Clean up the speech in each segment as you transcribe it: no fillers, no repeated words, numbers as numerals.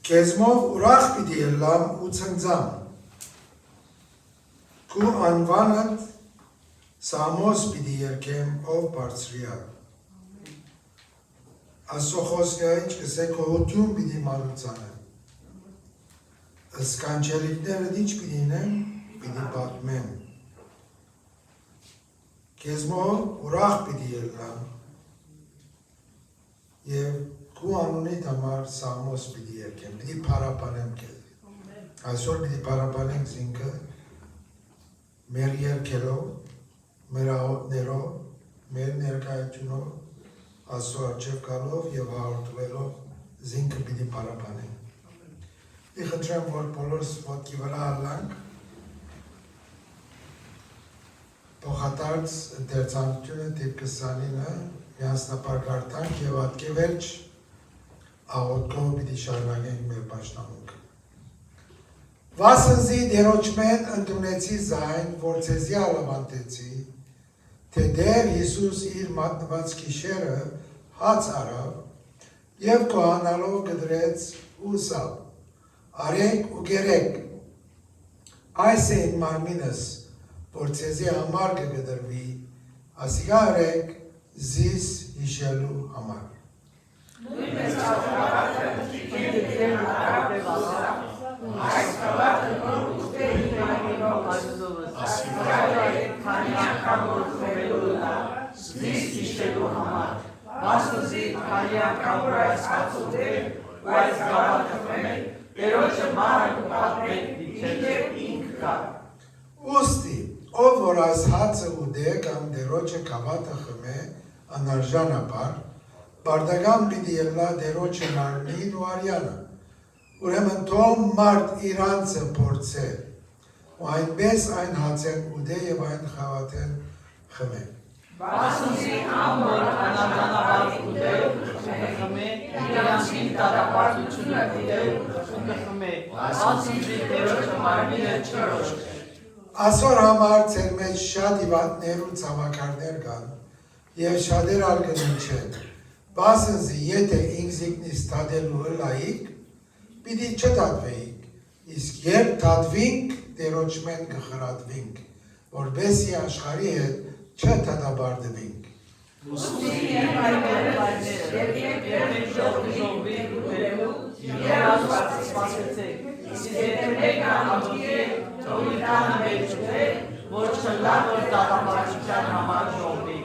Քեզմով ուրախ պիտի ելամ ու ցնծամ։ Քու անվանդ Սամոս պիտի երկեմ ով բարձրյալ։ Աստծո խոսքը ինչ կսե գոհություն պիտի մանուցանեմ։ Սկանջելիքները ինչ պիտի նեմ, պիտի պատմեմ։ Քեզմով ուրախ պիտի ելամ եւ քու անունիդ համար Սամոս պիտի երկեմ, պիտի փարապանեմ քեզ։ Այսօր պիտի փարապանենք զինքը մեր երկելով, մեր աղոտներով, մեր ներկայությունով, Աստծո առջև գալով եւ հաղորդվելով զինքը պիտի փարապանենք։ Մի խնդրեմ, որ բոլորս ոտքի վրա առնանք, փոխադարձ դերձանությունը դեպի 20-ը միասնապարգարտանք եւ ատկե վերջ աղոտքով պիտի շարունակենք մեր պաշտամունքը։ Վասնզի դերոճմեն ընդունեցի զայն, որ ցեզի ալավանտեցի, թե Տեր Հիսուս իր մատնված գիշերը հաց արավ եւ կոհանալով գդրեց ու սավ, արեք ու գերեք, այս է իմ մարմինս, որ ցեզի համար կգդրվի, ասիկա արեք զիս հիշելու համար։ Նույնպես աղավատը դիտել այս կավատը որ ուստերի նայնով ասիկա արեք քանի անգամ որ խորելու լա, զիս հիշելու համար, վասնզի քանի անգամ որ այս հացուտեր ու այս գավատը խմել, Տերոջը մանր կպատմել մինչև ինք կա։ Ուստի, ով որ այս հացը ուտե կամ Տերոջը գավաթը խմե անարժանաբար, բարդագան պիտի ելնա Տերոջը մարմին ու արյանը, ուրեմն թող մարդ իր անձը փորձե, ու այնպես այն հացեն ուտե եւ այն խավաթեն խմե։ Վասնզի ամոր անարժանաբար ուտել խմե, իրանցին տարապարտությունը ուտել խմե, վասնզի Տերոջը մարմինը չորոշ։ Այսօր համար ձեր մեջ շատ հիվանդներ ու ցավակարներ կան եւ շատեր արգելում չեն, վասնզի եթե ինքզիկնից դատելու հլայիք, պիտի չդատվեիք, իսկ երբ դատվինք, Տերոջմեն կխրատվինք, որբեսի աշխարհի հետ չդատաբարդվինք։ Ուստի եւ այլներ ժողովի ուտելու եւ Աստված սպասեցեք, իսկ եթե մեկը ամոթի թող իր տանը մեջ ուտե, որ չլա որ դատապարտության համար ժողովի։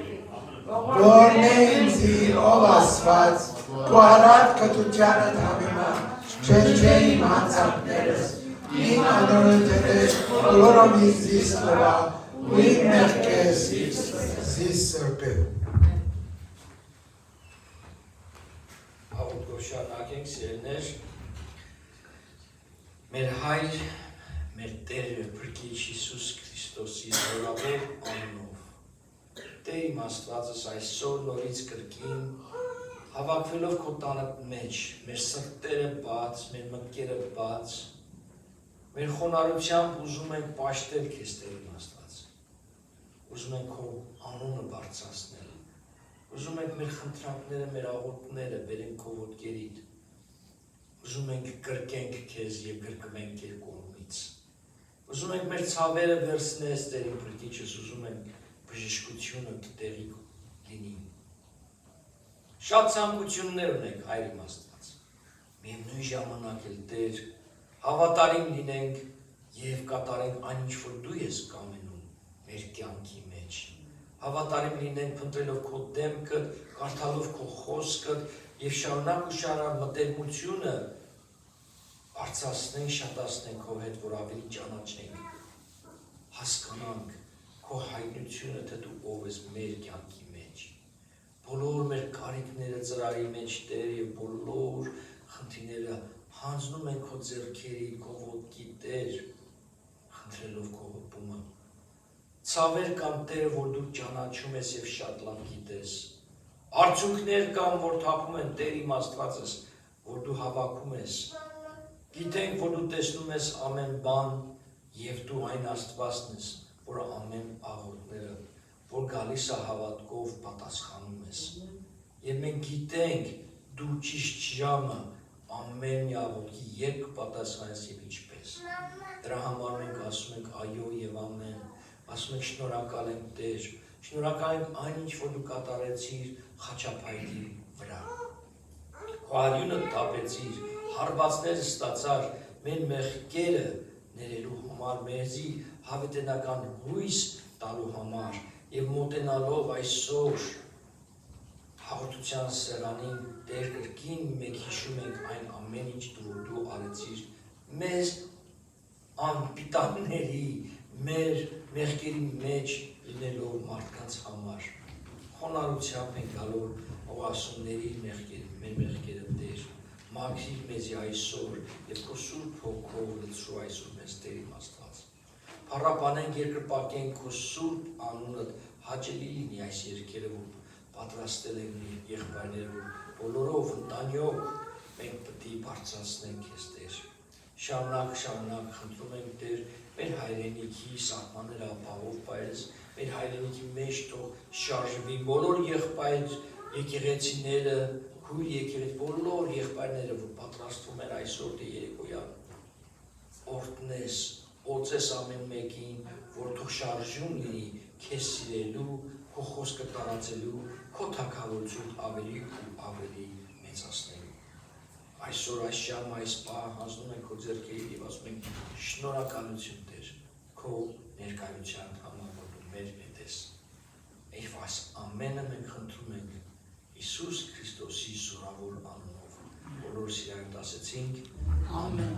Որն է ինձի ով Աստված, քո առատ կտությանդ համեմատ, չէ իմ հանցանքներս, իմ անօրենքերս, բոլորով ինձ զիս տվա, ու իմ մեղքերս զիս սրբե։ Աղոթքով շարունակենք, սիրելիներ, մեր Հայր, մեր Տեր և Փրկիչ Հիսուս Քրիստոսի զորավոր անունով, Տեր իմ Աստվածս այսօր նորից կրկին, հավաքվելով քո տանը մեջ, մեր սրտերը բաց, մեր մտքերը բաց, մեր խոնարհությամբ ուզում ենք պաշտել քեզ, Տեր իմ Աստված, ուզում ենք քո անունը բարձրացնել, ուզում ենք մեր խնդրանքները, մեր աղոթքները բերենք քո ոտքերիդ, ուզում ենք կրկենք քեզ և կրկվենք քեզ կողմից, ուզում ենք մեր ցավերը վերցնես, Տեր իմ Փրկիչս, ուզում ենք բժշկությունը տեղի լինի։ Շատ ցանկություններ ունենք, Հայր իմ Աստված, միևնույն ժամանակ էլ Տեր, հավատարիմ լինենք և կատարենք այն ինչ որ դու ես կամենում մեր կյանքի մեջ։ Հավատարիմ լինենք փնտրելով քո դեմքը, կարդալով քո խոսքը եւ շարունակ ու շարունակ մտերմությունը բարձրացնենք, շատացնենք քո հետ, որ ավելի ճանաչենք, հասկանանք քո հայտնությունը, թե դու ով ես մեր կյանքի մեջ։ Բոլոր մեր կարիքները ծրարի մեջ, Տեր, եւ բոլոր խնդիրները հանձնում ենք քո ձեռքերի, քո ոտքի, Տեր, խնդրելով քո հպումը։ Ցավեր կան, Տեր, որ դու ճանաչում ես եւ շատ լավ գիտես։ Արդյունքներ կան, որ թափում են, Տեր իմ Աստվածս, որ դու հավաքում ես։ Գիտենք, որ դու տեսնում ես ամեն բան եւ դու այն Աստվածն ես, որ ամեն աղոթները, որ գալիս է հավատքով պատասխանում ես։ Եվ մենք գիտենք դու ճիշտ ժամը ամեն մի աղոթքի երբ կպատասխանես եւ ինչպես։ Դրա համար մենք ասում ենք այո եւ ամեն, ասում ենք շնորհակալ ենք Տեր, շնորհակալ ենք այնինչ որ դու կատարեցիր խաչապայթի վրա։ Արյունը տապեցիր, հարվածները ստացար, մեր մեղքերը ներելու համար, մեզի հավիտենական հույս տալու համար եւ մոտենալով այսօր հաղորդության սեղանին Տեր կրկին մենք հիշում ենք այն ամեն ինչ դու արեցիր մեզ անպիտանների, մեր մեղքերի մեջ լինելով մարդկանց համար։ Խոնարհությամբ ենք գալով օղասունների մեղքերը, մեր մեղքերը Տեր, մաքրիր մեզի այսօր եւ քո սուրբ հոգով լցրու այսօր մեզ Տեր իմ Աստված։ Փառաբանենք, երկրպագենք քո սուրբ անունդ հաճելի լինի այս երգերը, որ պատրաստել ենք եղբայրները, բոլորով ընտանյով մենք պետք է բարձրացնենք քեզ Տեր։ Շարունակ խնդրում ենք Տեր, մեր հայրենիքի սահմանները ապահով պայես, մեր հայրենիքի մեջ թող շարժվի բոլոր եղբայր եկեղեցիները, քույր եկեղեցի, բոլոր եղբայրները, որ պատրաստվում են այսօր դե երեկոյան, օրհնես, օծես ամեն մեկին, որ թող շարժում լինի քեզ սիրելու, քո խոսքը տարածելու, քո թագավորություն ավելի ու ավելի մեծացնելու։ Այսօր այս ժամ, այս պահ հանձնում ենք քո ձեռքերին եւ ասում ենք շնորհակալություն Տեր, քո ներկայության համար, որ դու մեր հետ ես։ Եվ այս ամենը մենք խնդրում ենք Հիսուս Քրիստոսի զորավոր անունով։ Բոլորս իրար ասեցինք ամեն։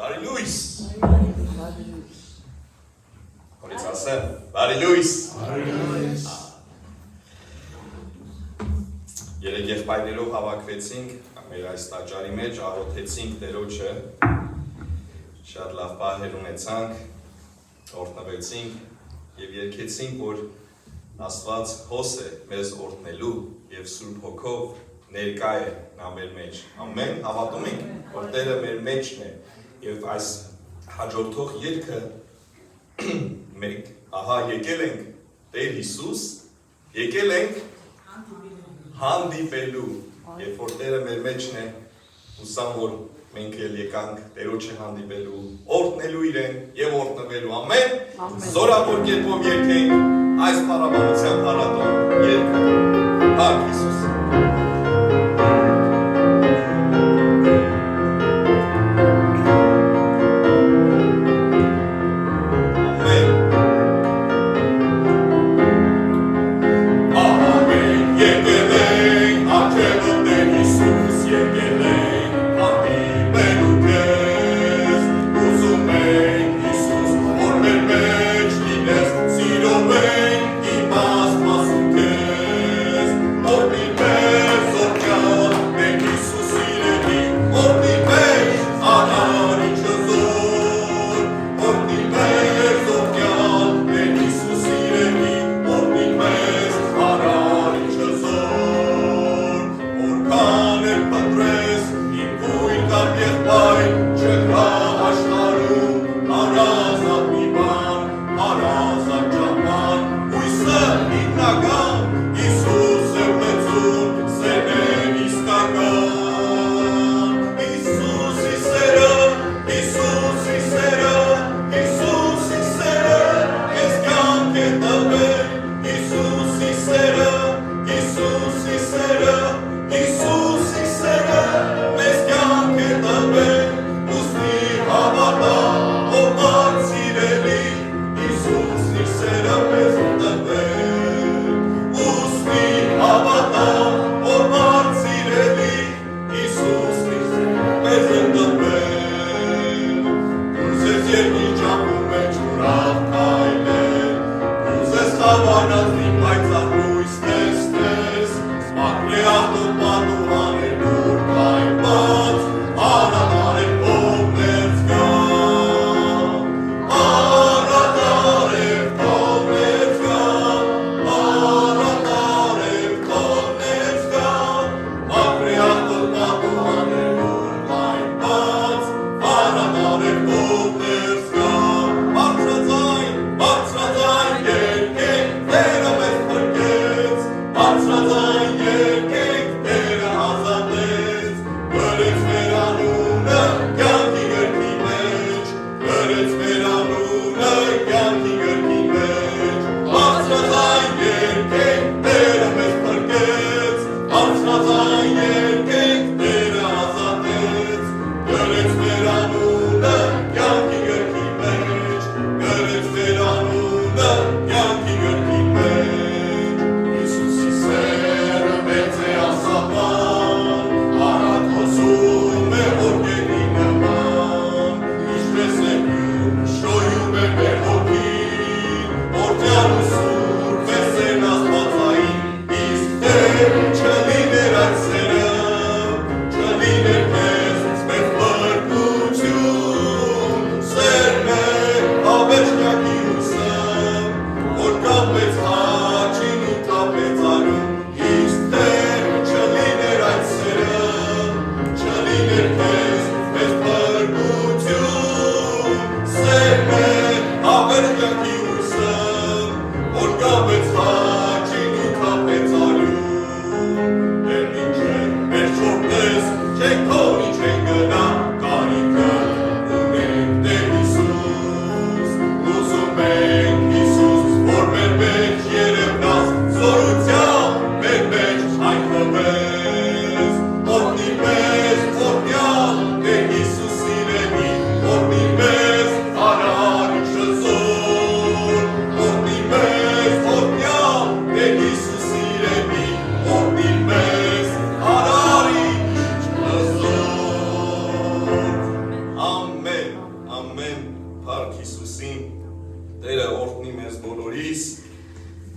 Բարի լույս։ Հորից ասեմ, բարի լույս։ Երեք եղբայրներով հավաքվեցինք մեր այս տաճարի մեջ, աղոթեցինք Տերոջը, շատ լավ պահեր ունեցանք, օրհնվեցինք եւ երգեցինք, որ Աստված հոս է մեզ օրհնելու եւ Սուրբ Հոգով ներկա է նա մեր մեջ։ Ամեն, հավատում ենք, որ Տերը մեր մեջն է եւ այս հաջորդող երգը մենք ահա եկել ենք Տեր Հիսուս, եկել ենք հանդիպելու, երբ որ Տերը մեր մեջն է, հուսամ որ մենք էլ եկանք Տերոջը հանդիպելու, օրհնելու իրեն եւ օրհնվելու։ Ամեն։ Զորավոր կերպով երգենք այս փառաբանության հարատոն երգը։ Փառք Հիսուս։ Yes.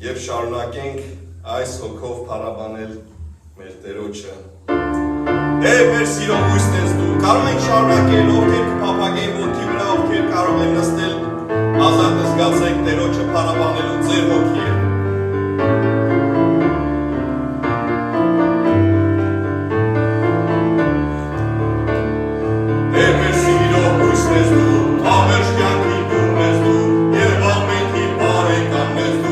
Եվ շարունակենք այս հոգով փառաբանել մեր Տերոջը։ Մեր սիրող հույսն ես դու, կարող ենք շարունակել, ովքեր կփափագեն ոտքի վրա, ովքեր կարող են նստել, ազատ զգացեք Տերոջը փառաբանելու ձեր հոգի է։ Մեր սիրող հույսն ես դու, ամեն կյանքի դու ես դու, եւ ամենքի բարեկամն ես դու։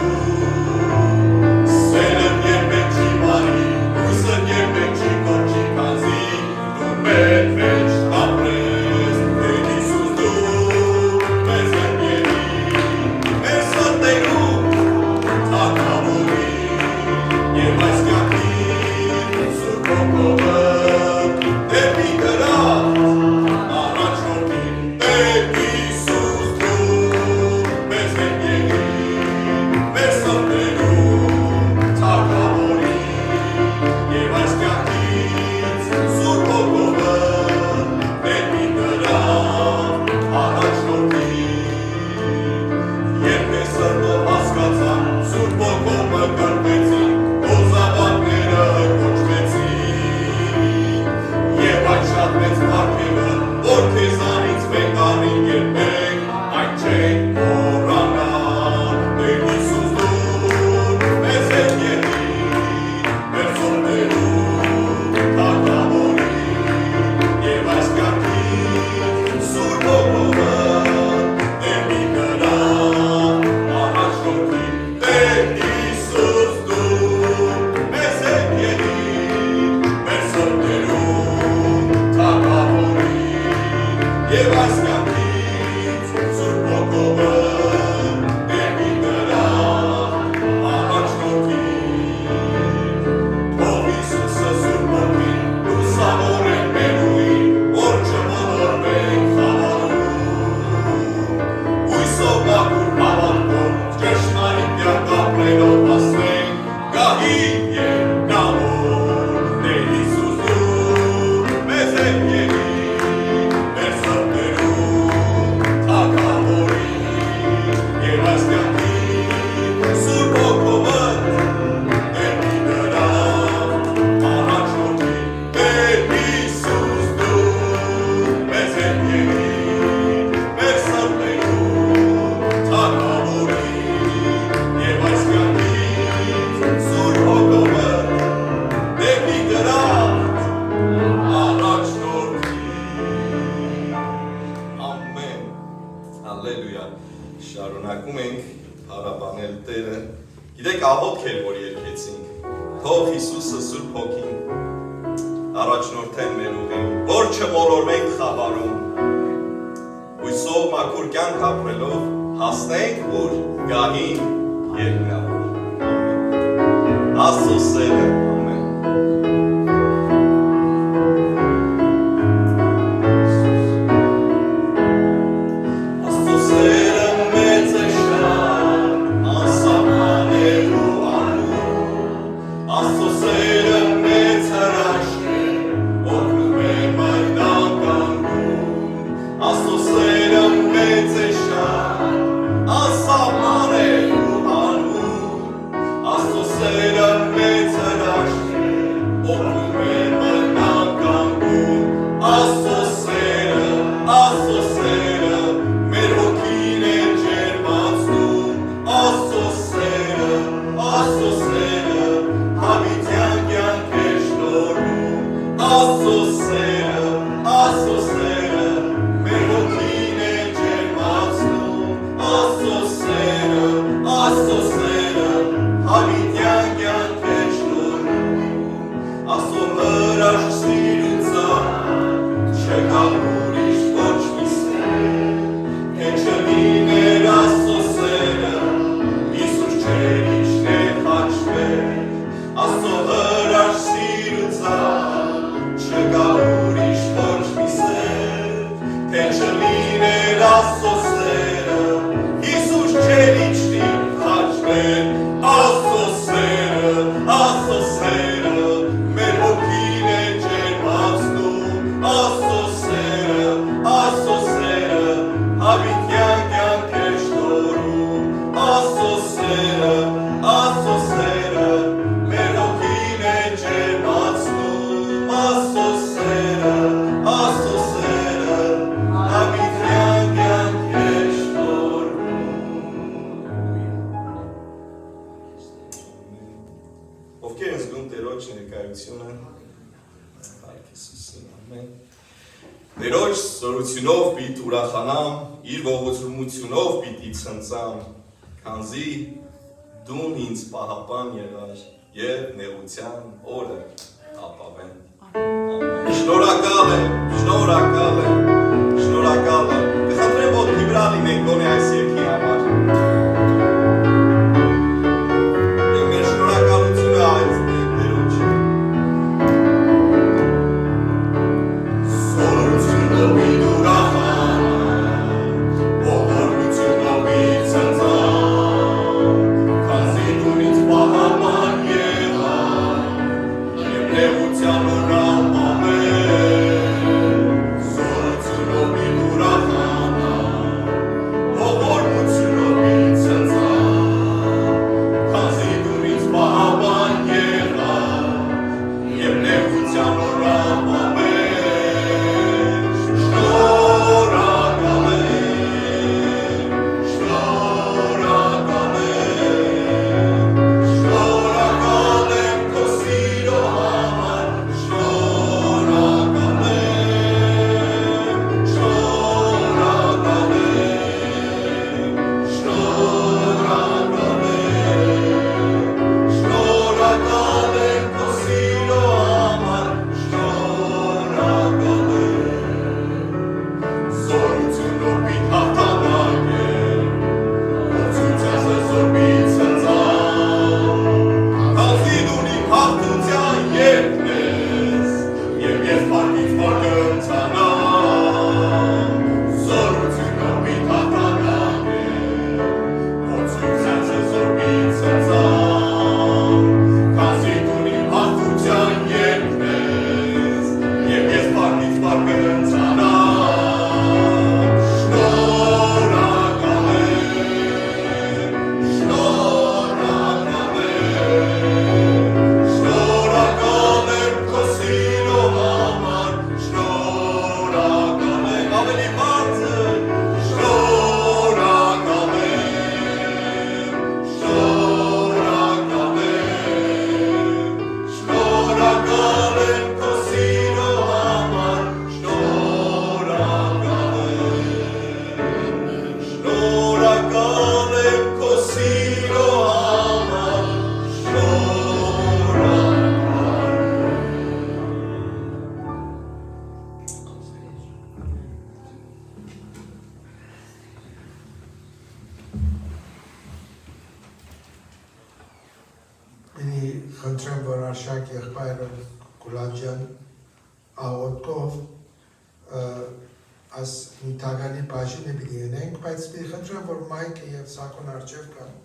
Շարունակում ենք փառաբանել Տերը։ Գիտեք, աղոթք էր, որ երգեցինք։ Թող Հիսուսը Սուրբ Հոգին առաջնորդեն մեր ուղին, որ չմոլորվենք խավարում։ Հույսով մաքուր կյանք ապրելով հասնենք ուր գահին երկնավոր։ Ամեն։ Աստծո սերը, ամեն։ Աստծո սերը մեծ հրաշք զգում Տերոջ ներկայությունը ամեն Տերոջ զորությունով պիտի ուրախանամ, իր ողջունությունով պիտի ցնծամ, քանզի դուն ինձ պահապան եղար եւ նեղության օրը ապավեն։ Շնորհակալ եմ, շնորհակալ եմ, շնորհակալ եմ։ Կխնդրեմ ոտքի վրա լինենք գոնե այս երգի համար։ Եվ մեր շնորհակալությունը այս Տերոջ։ Զորությունով պիտի ուրախանամ, ողջունությունով պիտի ցնծամ, քանզի դու ինձ պահապան եղար եւ նեղության օրը Խնդրեմ, որ Արշակ եղբայրը Գուլաջյան աղոտքով աս նիտագանի բաժինը պիտի ենենք, բայց պիտի խնդրեմ, որ Մայքը և Սակոն արջև կան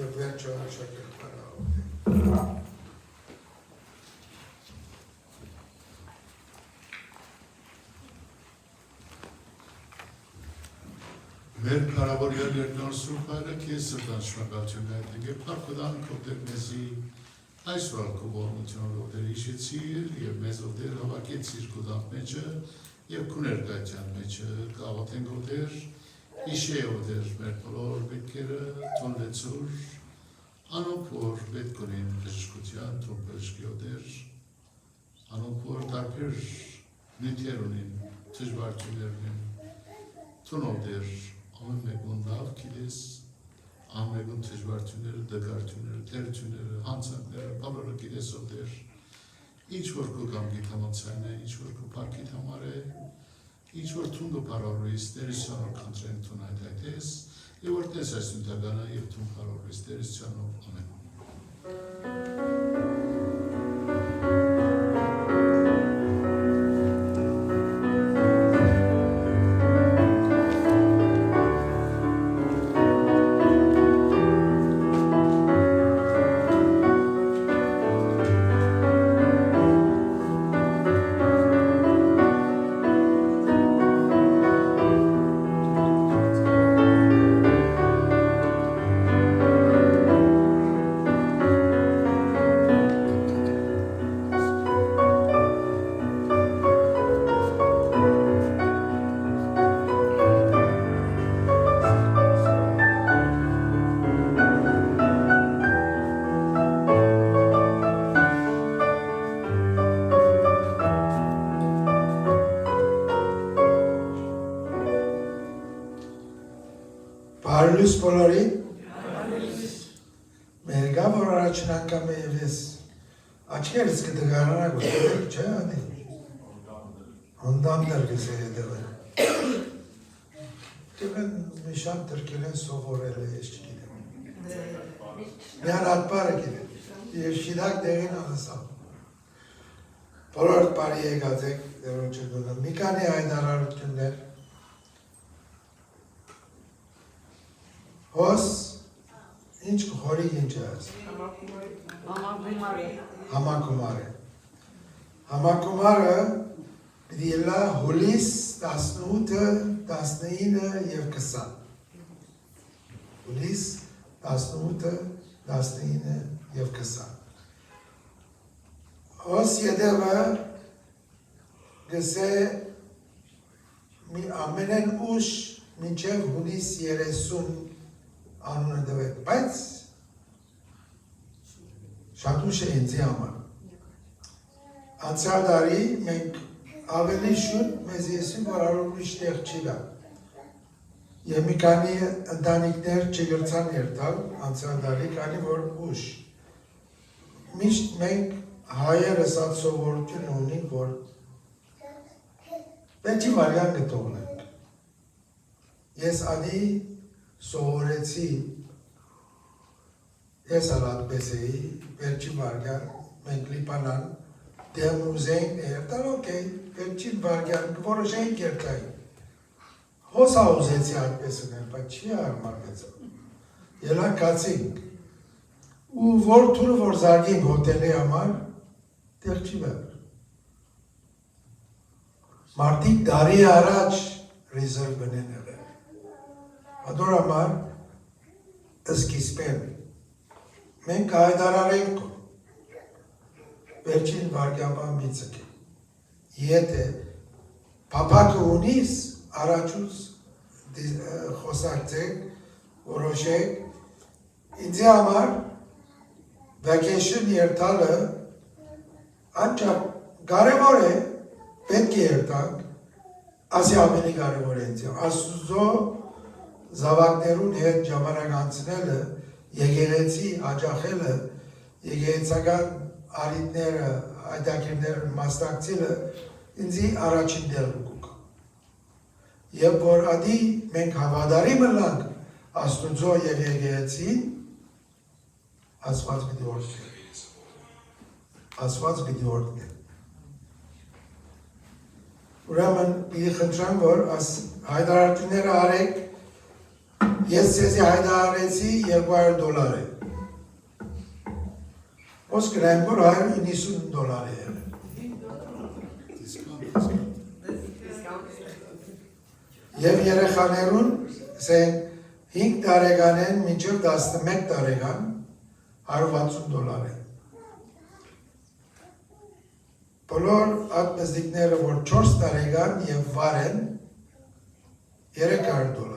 և վերջը Արշակ եղբայրը աղոտել։ Մեր կարավորյալ երկնոր Սուրբ Հայրը քեզ սրտան շնորհակալություն հայտնենք եւ փառքոդան քո դեր մեզի այսօր քո ողջունությունով դեր հիշեցիր եւ մեզ դեր հավաքեցիր քո դապ մեջը եւ քո ներկայության մեջը կաղոթենք դեր իշե դեր մեր բոլոր պետքերը թոնեցուր անոնք որ պետք ունեն բժշկության թոփեշկի դեր անոնք որ տարբեր նյութեր ունեն դժվարություններ ունեն թոնով դեր ամեն մեկուն լավ գիտես, ամեն մեկուն դժվարությունները, դժվարությունները, թերությունները, հանցանքները, բոլորը գիտես ով դեր, ինչ որ քո կամքիդ համաձայն է, ինչ որ քո փառքիդ համար է, ինչ որ թունգը բարորիս, դերիսյանով խնդրենք թուն այդայտես, եւ որ տես այս նույնտականը եւ թուն բարորիս, դերիսյանով ամեն։ Բարելույս բոլորին։ Մերգա որ առաջին անգամ է եւ ես աչքերս կդգարանակ ուտել չէ անի։ Հոնդամ դրգս է հետևել։ Դեպեն մի շան դրկել են սովորել է ես չգիտեմ։ Միան ատպարը գիտեմ։ Եվ շիդակ դեղին անասավ։ Բոլոր բարի եկած եք դերոջը դունը։ Մի քանի հայտարարություններ Հոս, ինչ կխորիկ ինչ է այս։ Համակումար է։ Համակումարը պիտի լա հուլիս 18, 19 և 20։ Հուլիս 18, 19 և 20։ Հոս ետևը գսե ամենեն ուշ մինչև հուլիս 30 անունը դվեք, բայց շատ ուշ է ինձի համար։ Անցյալ տարի մենք ավելի շուտ մեզ եսին, որ արորույշ տեղ չի գա։ Եվ մի քանի ընտանիքներ չգրցան երթալ անցյալ տարի, քանի որ ուշ։ Միշտ մենք հայերս այդ սովորություն ունենք, որ պետք է վարյան գտողնենք։ Ես ադի սովորեցի, ես ալատպես էի, վերջին վարգյան, մենք լիպանան, դեմ ուզենք երտալ, օքեյ, վերջին վարգյան, որոշենք երտային։ Հոսա ուզեցի այդպես ունել, բայց չի արմարգեցա։ Ելա կացինք, ու որ թուրը որ զարգենք հոտելի համար, տեղ չի վեր։ Մարդիկ դարի առաջ ռիզերվ բնեն եղել։ Ադոր համար սկիզբեն մենք հայտարարենք վերջին վարգյաբան մի ծկի։ Եթե պապակը ունիս առաջուց խոսակցեք, որոշեք, ինձի համար vacation երթալը անչափ կարևոր է, պետք է երթանք, ասի ամենի կարևոր է ինձի։ Աստուծո զավակներուն հետ ժամանակ անցնելը, եկեղեցի աջախելը, եկեղեցական արիտները, այդակիրները մասնակցելը ինձի առաջին դեղը կուկա։ Եվ որ ադի մենք հավադարի մնանք Աստուծո և եկեղեցին, ասված պիտի օրդնենք։ Ասված պիտի օրդնենք։ Ուրեմն պիտի խնդրեմ, որ հայտարարությունները արեք, ես սեզի հայտարարեցի $200 է։ Ոնց կրայմ, որ $190 է եղել։ Եվ երեխաներուն, ասենք 5 տարեկան են մինչև 11 տարեկան $160 է։ Բոլոր այդ մզդիկները, որ 4 տարեկան և վար են, $300։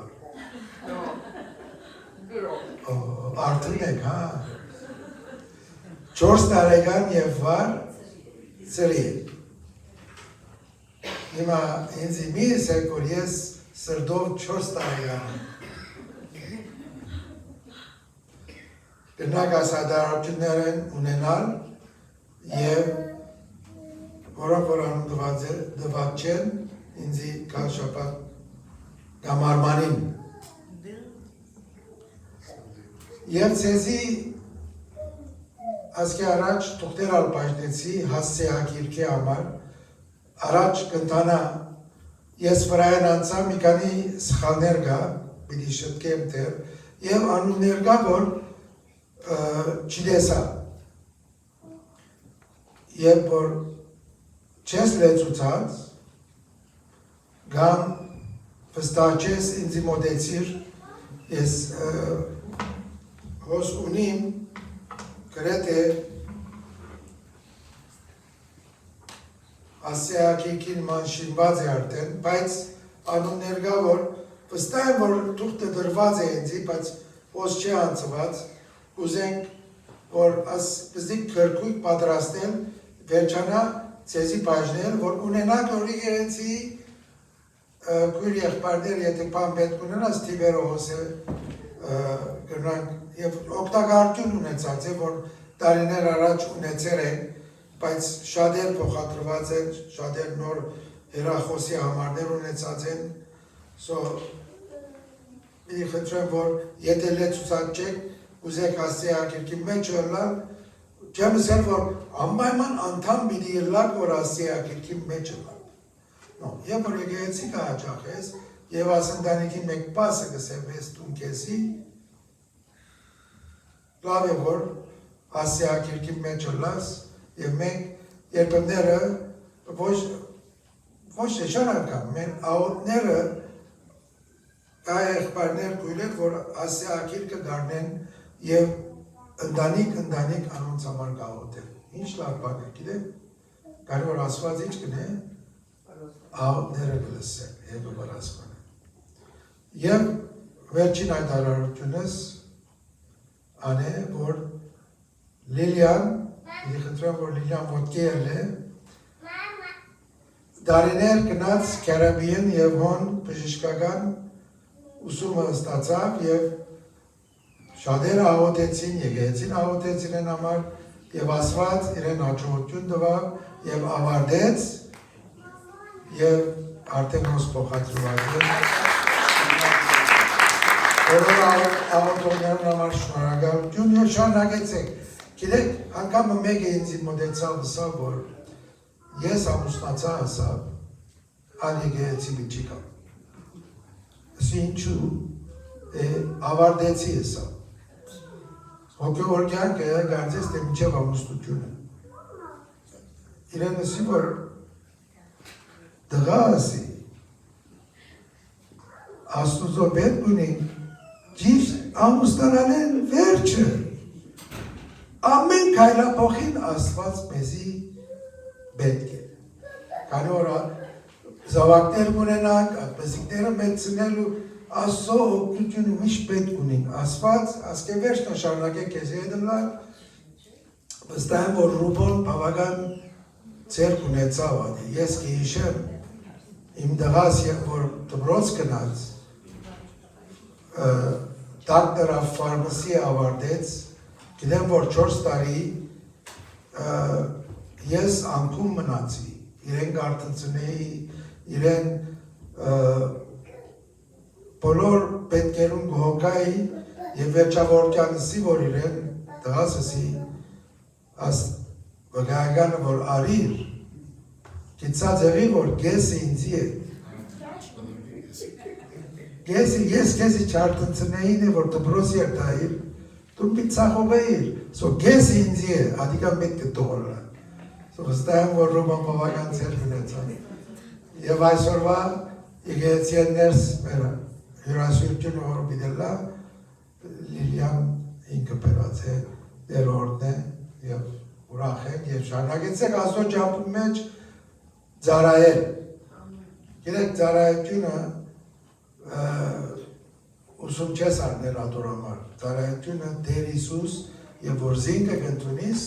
Արդեն եք, հա։ 4 տարեկան և վար ծրի է։ Հիմա ինձի մի եսեք, որ ես սրդով 4 տարեկան եմ։ Գնակ ասադարություններ են ունենալ և որոնք որ անում դված չեն, ինձի կալ շապատ գամարմանին։ Եվ ծեզի ասկի առաջ թուղթեր ալ պաշտեցի հասցե հակիրքի համար, առաջ կնտանա ես վրայեն անցա մի կանի սխալներ գա, պիտի շտկեմ տեր, և անուններ գա, որ չդեսա։ Եվ որ չես լեցուցած, գամ վստահ չես ինձի մոտեցիր, ես հոս ունիմ գրեթե ասեակիկին ման շինված է արդեն, բայց անուններ գա, որ վստահ եմ, որ թուղթը դրված է ինձի, բայց հոս չի անցված, ուզենք, որ ասպզիկ կրկույք պատրաստել, վերջանա ծեզի պաժնել, որ ունենակ որ եկեղեցի քույր եղբայրներ, եթե բան պետք ունենաս թիվերը հոսը գրանք եւ օգտակարություն ունեցած է, որ տարիներ առաջ ունեցել են, բայց շատեր փոխադրված են, շատեր նոր հեռախոսի համարներ ունեցած են, մի խնդրեմ, որ եթե լեցուցանչեք, ուզեք Աստծո ակիրքի մեջ ելալ, չեմ ասել, որ անպայման անդամ պիտի ելակ, որ Աստծո ակիրքի մեջ ելակ։ Երբ որ եկեղեցի կհաճախես, եւ ասնդանիքի մեկ պասը կսեվես տուն քեզի, լավ է, որ Աստծո ակիրքի մեջ ելաս, եւ մենք երբեմները ոչ թե շարակամ, մենք աղոտները կա եղբայրներ կույլեք, որ Աստծո ակիրքը գարնեն եւ ընտանիք անոնց համար գաղոտել։ Ինչ լավ բան է, գիտեք, կարի որ Աստված ինչ կնե, աղոտները կլսեն եւ կբարասվան։ Եվ վերջին այդ արարությունս անե, որ Լիլիան, մի խնդրեմ, որ Լիլիան ոտքի է, դարիներ գնաց Կարաբիան եւ հոն բժշկական ուսումը ստացավ եւ շատերը աղոթեցին, եկեղեցին աղոթեցին են համար եւ Աստված իրեն հաջողություն տվավ եւ ավարտեց եւ արդեն ոնց փոխադրված է։ Բոլոր աղոթողներուն համար շնորհակալություն եւ շարունակեցեք։ Գիտեք, անգամ մեկ է ինձ մոտեցավ ասավ, որ ես ամուսնացա ասավ, ան եկեղեցի միջի կամ։ Ասի ինչու, ավարտեցի ասավ։ Հոգևոր կյանքը գարձես թե միջև ամուսնությունը։ Իրեն ասի, որ դղա ասի, Աստուծո պետք ունենք, ճիշտ ամուսնանալեն վերջը, ամեն քայլափոխին Աստված մեզի պետք է։ Քանի որ զավակներ ունենանք, ատպեսիկները մեծնելու Աստծո օգնությունը միշտ պետք ունենք։ Աստված ասկևերջն շարունակեք քեզ հետ լալ, վստահ եմ, որ Ռուբոն բավական ցերկ ունեցավ, ես կհիշեմ իմ դղաս, որ դպրոց գնաց, Doctor of Pharmacy ավարտեց, գիտեմ, որ 4 տարի ես անկում մնացի, իրեն գարտնցնեի, իրեն բոլոր պետքերուն գողոկայի և վերջավորքյանսի, որ իրեն դղասսի, վգայականը, որ արիր, գիծած եղի, որ գեսը ինձի է, ես կեզի չարտնցնեին է, որ դպրոսի արտայիր, դու պիտ ծախով էիր, գեսը ինձի է, ադիկա պետք է տողորը, վստահ եմ, որ Ռուբան բավական ծեր գնեցան, և այսօրվա եկեղեցի ներս մերը, հյուրասիրությունը որ պիտելա, Լիլիան ինքը պերած է, դերորդն է, և ուրախ ենք, և շարունակեցեք Աստծո ճամփի մեջ ծառայել։ Գիտեք, ծառայությունը ուսում չես արնել ատոր համար, ծառայությունը Տեր Հիսուս և որ զինքը կընդունիս,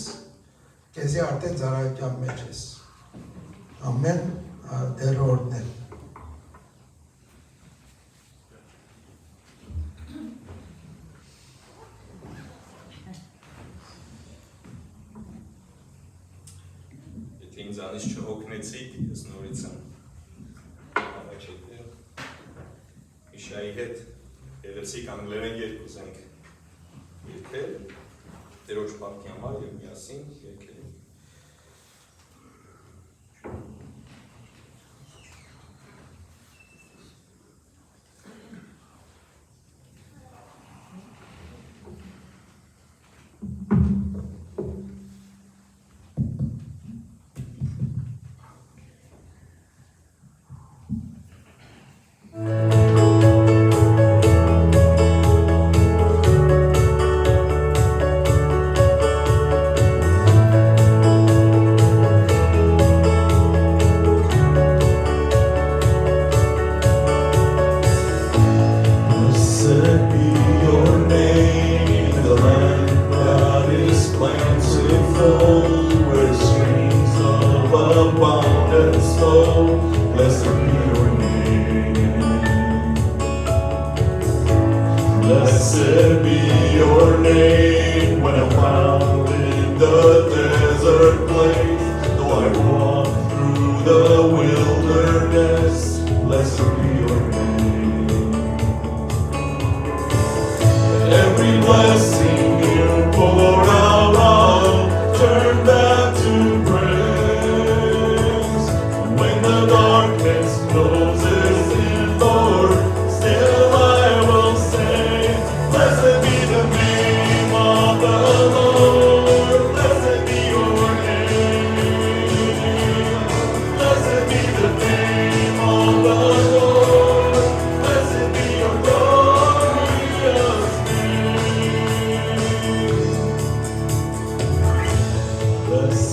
քեզի արդեն ծառայության մեջ ես։ Ամեն դերորդն է։ Եթե ինձանից չհոգնեցիք, ես նորից եմ առաջեկել, Իշայի հետ եղեցիք անգլերեն երգ ուզենք երգել, Տերոջ պարտքի համար և միասին երգել։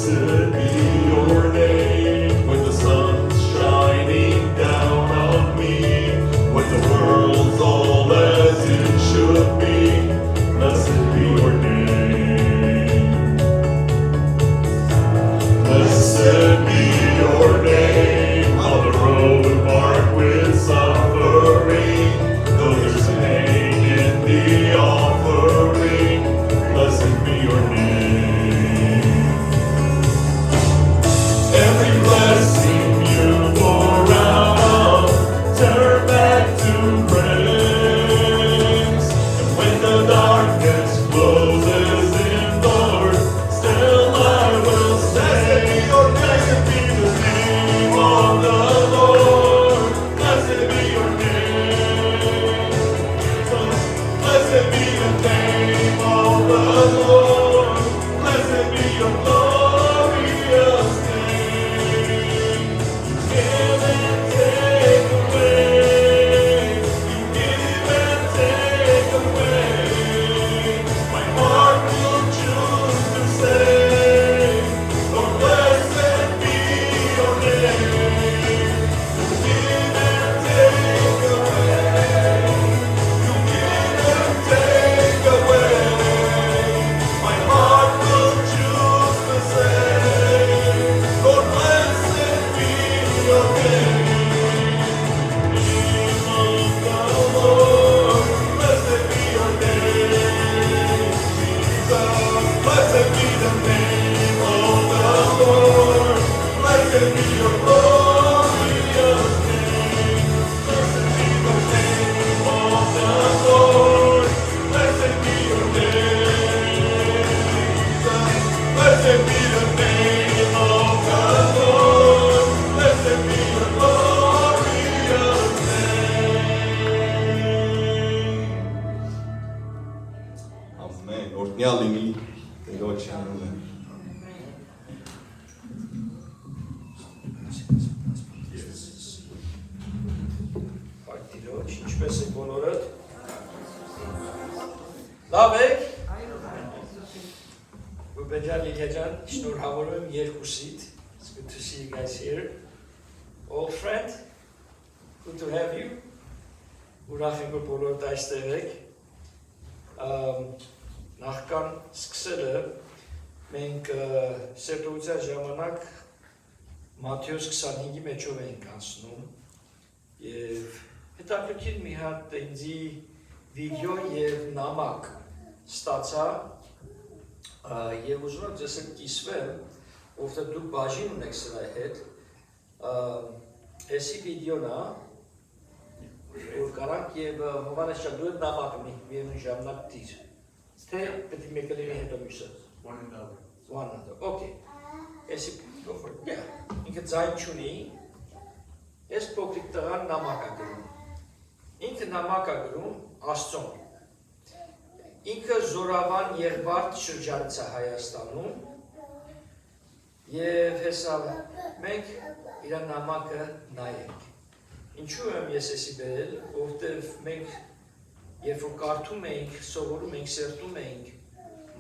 Blessed be your name when the sun's shining down on me, when the world's all as it should be. Blessed be your name. Blessed be your name on the road marked with suffering, though there's pain in the offering. Blessed be your name. Every blessing you pour out, turn back to praise. And when the darkness closes in, Lord, still I will say, blessed be the name of the Lord. Blessed be your name. Blessed be the name of the Lord. Blessed be your glorious name. You give and take away. You give and take away. My heart will choose to say, Lord, blessed be your name. You give and take away. You give and take away. My heart will choose to say, Lord, blessed be your name. Name of the Lord, blessed be your name. Jesus, blessed be the name of the Lord. Blessed be your glorious name. Blessed be the name of the Lord. Blessed be your name. Jesus, blessed be the name of the Lord. Blessed be your glorious name. Ամեն օրհնյալ լինի Տերոջ անունը։ Արտիրոջ, ինչպես եք բոլորդ։ Լավ եք։ Բուբեջան Լիգեջան, շնորհավորում եմ երկուսիդ։ It's good to see you guys here. Old friend, good to have you. Ուրախ եմ, որ բոլորդ այստեղ եք։ Նախքան սկսելը մենք սերտողության ժամանակ Մատթեոս 25-ի մեջով ենք անցնում եւ հետաքրքիր մի հատ ինձի վիդեո եւ նամակ ստացա եւ ուզում եմ ձեզ հետ կիսվեմ, որովհետեւ դուք բաժին ունեք սրա հետ։ Էսի վիդեոն է, որ կարանք եւ Հովանես ջան, դու նամակը միևնույն ժամանակ դիր։ Թե պետք է մեկը լինի հետո մյուսը։ One another. Okay. Էսի go for it. Yeah. Ինքը ձայն չունի, ես փոքրիկ տղան նամակ է գրում։ Ինքը նամակ է գրում Աստծուն։ Ինքը Զորավան Եղբարդ շրջանից է Հայաստանում եւ հեսա մենք իր նամակը նայենք։ Ինչու եմ ես էսի բերել, որովհետեւ մենք երբ որ կարդում ենք, սովորում ենք, սերտում ենք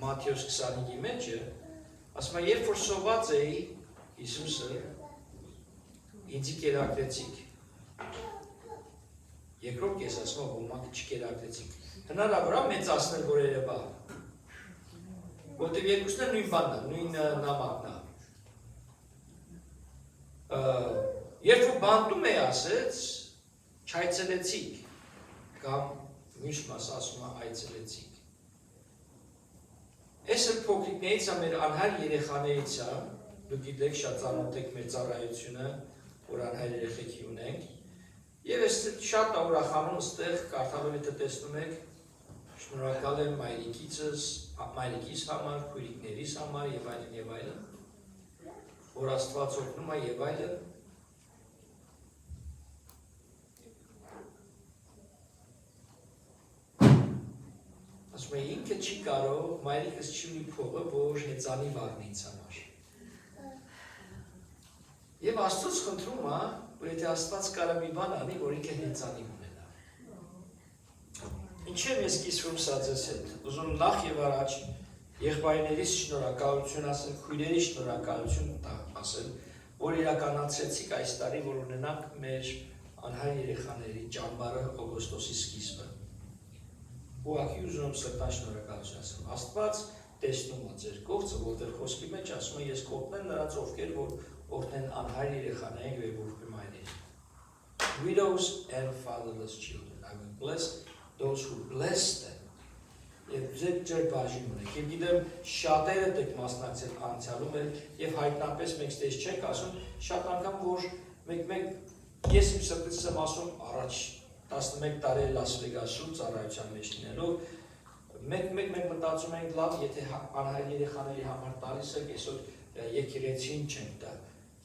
Մատթեոս 25-ի մեջը, ասում եմ, երբ որ սոված էի Հիսուսը ինձ կերակրեցիք։ Երկրորդ ես ասում եմ, ոմանք չկերակրեցիք։ Հնարավոր է մեծացնել որևէ բան։ Որտեւ երկուսն էլ նույն բանն է, նույն նամակն է։ Երբ որ բանտում է ասեց, չայցելեցիք, կամ մյուս մաս ասում է այցելեցիք։ Այս էլ փոքրիկներից է մեր անհայր երեխաներից է, դուք գիտեք շատ ծանոթ եք մեր ծառայությունը, որ անհայր երեխեքի ունենք, եւ ես շատ ուրախանում ստեղ կարդալով եթե տեսնում եք, շնորհակալ եմ մայրիկիս համար, քույրիկներիս համար եւ այլն, որ Աստված օգնում է եւ այլն։ Ասում է ինքը չի կարող, մայրիկս չի ունի փողը, որ հեծանի վառնի ինձ համար։ Եվ Աստծուց խնդրում է, որ եթե Աստված կարող մի բան անի, որ ինքը հեծանի ունենա։ Ինչ եմ ես կիսվում սա ձեզ հետ։ Ուզում նախ եւ առաջ եղբայրներից շնորհակալություն ասել, քույրերի շնորհակալություն ասել, որ իրականացրեցիք այս տարի, որ ունենանք մեր անհայր երեխաների ճամբարը օգոստոսի սկիզբը։ Ուղղակի ուզում եմ սրտան շնորհակալություն ասել։ Աստված տեսնում է ձեր գործը, որտեղ խոսքի մեջ ասում է ես կօգնեմ նրանց, ովքեր որ օգնեն անհայր երեխաներին եւ որբի մայրերի։ Widows and fatherless children. I will bless those who bless them. Եվ ձեր բաժին ունեք։ Եվ գիտեմ շատերը դեք մասնակցել անցյալում են եւ հայտնապես մենք ստես չենք ասում շատ անգամ որ մեկ ես իմ սրտից եմ ասում առաջ 11 տարի Լաս Վեգասում ծառայության մեջ լինելով մեկ մտածում ենք լավ եթե անհայր երեխաների համար տալիս եք այսօր եկեղեցին չենք տա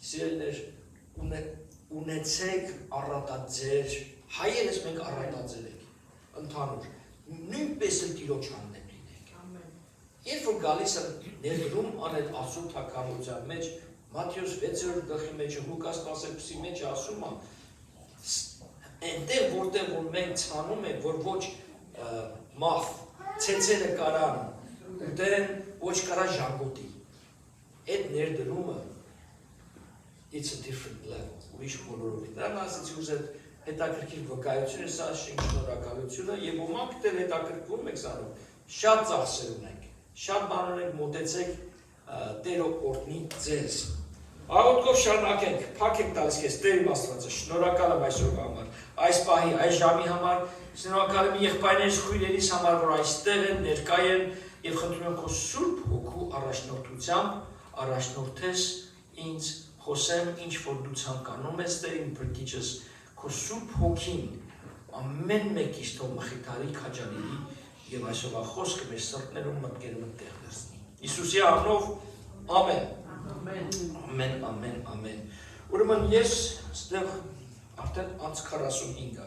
սիրելիներ ունեցեք առատաձեր հայերս մենք առատաձեր ենք ընդհանուր նույնպես էլ Տիրոջ հանդեպ լինենք երբ որ գալիս է ներդրում անել Աստծո թագավորության մեջ Մատթեոս 6-րդ գլխի մեջ Լուկաս 10-րդ մեջ ասում է այնտեղ որտեղ որ մենք ցանում ենք որ ոչ մախ ցեցերը կարան ուտեն ոչ կարա ժանգոտի այդ ներդրումը it's a different level ուրիշ բոլորովին դրան ասեցի ուզել հետաքրքիր վկայություն է սա շնորհակալությունը եւ ոմանք դեռ հետաքրքրվում եք սանում շատ ծախսեր ունենք շատ բան ունենք մոտեցեք Տերը օրհնի ձեզ Աղոթքով շարունակենք, փակ եք տալիս քեզ Տեր իմ Աստվածը, շնորհակալ եմ այսօրվա համար, այս պահի, այս ժամի համար, շնորհակալ եմ եղբայրներիս, քույրերիս համար, որ այստեղ են, ներկա են եւ խնդրում եմ քո Սուրբ Հոգու առաջնորդությամբ, առաջնորդես ինձ, խոսեմ ինչ որ դու ցանկանում ես Տեր իմ Փրկիչս, քո Սուրբ Հոգին ամեն մեկից թող մխիթարի, քաջալերի եւ այսօրվա խոսքը մեր սրտներում մտքերում տեղ դրսի։ Հիսուսի անունով ամեն Ամեն։ Ուրեմն ես ստեղ արդեն անց 45-ը,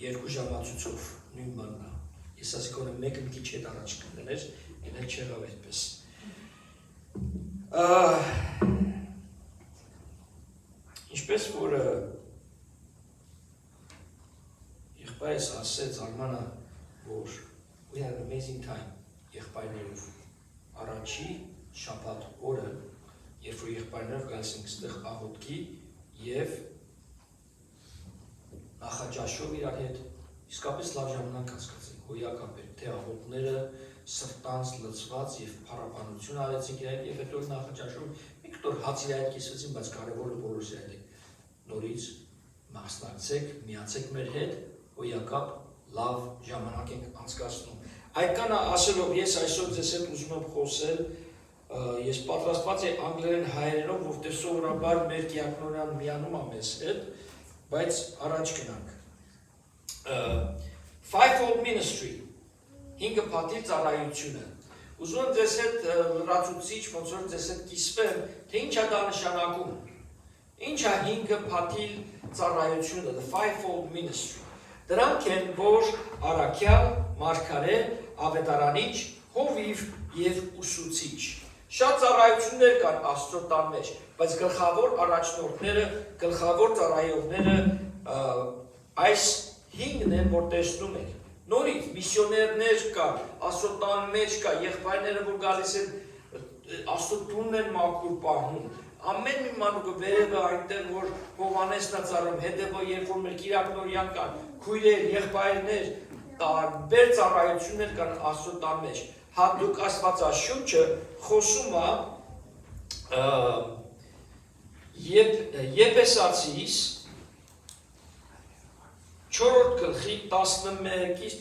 2 ժամացույցով նույն բանն է։ Ես ասի կոնեմ մեկը մի քիչ հետ առաջ կնդներ, այն էլ չեղավ այդպես։ Ինչպես որ եղբայրս ասեց Արմանը, որ we had an amazing time եղբայրներով առաջի շաբաթ օրը երբ որ եղբայրներով գալիս ենք ստեղ աղոթքի եւ նախաճաշով իրար հետ իսկապես լավ ժամանակ անցկացրինք հոյակապ էր թե աղոթները սրտանց լցված եւ փառաբանություն արեցինք իրար եւ հետո նախաճաշով մի կտոր հաց իրար կիսվեցին բայց կարեւորը բոլորս իրար նորից մասնակցեք միացեք մեր հետ հոյակապ լավ ժամանակ ենք անցկացնում այդքան ասելով ես այսօր ձեզ հետ ուզում եմ խոսել Ես պատրաստված եմ անգլերեն հայերենով, որտեղ սովորաբար մեր դիակնորյան միանում է մեզ հետ, բայց առաջ գնանք։ Fivefold ministry, 5 փաթի ծառայությունը։ Ուզում եմ ձեզ հետ լրացուցիչ, ոնց որ ձեզ հետ կիսվեմ, թե ինչ է դա նշանակում։ Ինչ է 5 փաթի ծառայությունը, the fivefold ministry։ Դրանք են, որ առաքյալ, մարգարե, ավետարանիչ, հովիվ եւ ուսուցիչ։ Շատ ծառայություններ կան Աստծո տան մեջ, բայց գլխավոր առաջնորդները, գլխավոր ծառայողները այս 5-ն են, որ տեսնում եք։ Նորից միսիոներներ կա, Աստծո տան մեջ կա, եղբայրները, որ գալիս են Աստծո տունն են մաքուր պահում։ Ամեն մի մանուկը վերևը այնտեղ, որ Հովհաննեսն է ծառայում, հետևը, երբ որ մեր կիրակնորյան կան, քույրեր, եղբայրներ, տարբեր ծառայություններ կան Աստծո տան մեջ։ Հատուկ Աստվածաշունչը խոսում է Եփեսացիս 4-րդ գլխի 11-ից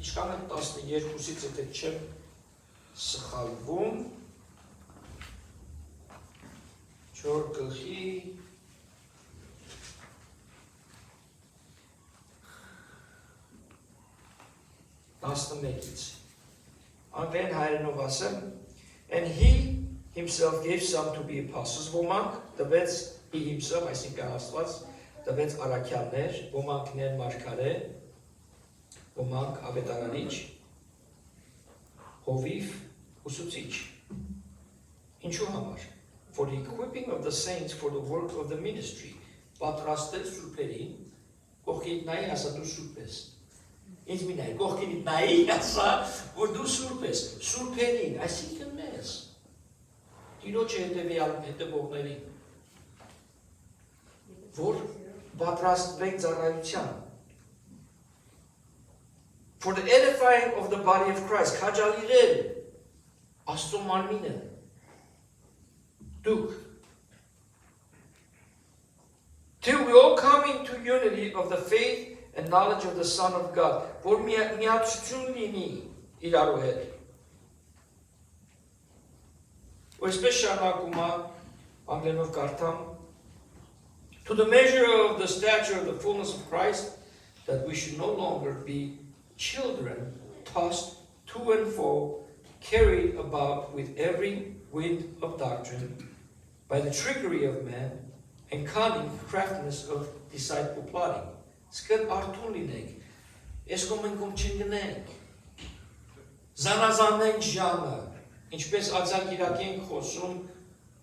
իշխանը 12-ից եթե չեմ սխալվում 4 գլխի 11-ից Անգլերեն հայերենով ասեմ, and he himself gave some to be apostles, ոմանք տվեց he himself, այսինքն Աստված, տվեց առաքյալներ, ոմանքներ մարգարե, ոմանք ավետարանիչ, հովիվ, ուսուցիչ։ Ինչու համար? For the equipping of the saints for the work of the ministry, պատրաստել սուրբերին, կողքիդ նայի ասա դու սուրբ ես։ ինձ մի նայ, կողքինիդ նայի, ասա, որ դու սուրբ ես, սուրբերին, այսինքն մեզ, Տիրոջը հետևողներին, որ պատրաստվենք ծառայության, for the edifying of the body of Christ, քաջալիրել Աստծո մարմինը, դուք, till we all come into unity of the faith and knowledge of the Son of God, որ միացություն լինի իրարու հետ, ու այսպես շարունակում է, անգլերենով կարդամ, to the measure of the stature of the fullness of Christ, that we should no longer be children tossed to and fro, carried about with every wind of doctrine, by the trickery of man, and cunning craftiness of deceitful plotting. Սկր արթուն լինենք, ես կոմենքում չնգնենք, զանազանենք ժամը, ինչպես արձակ իրակենք խոսում,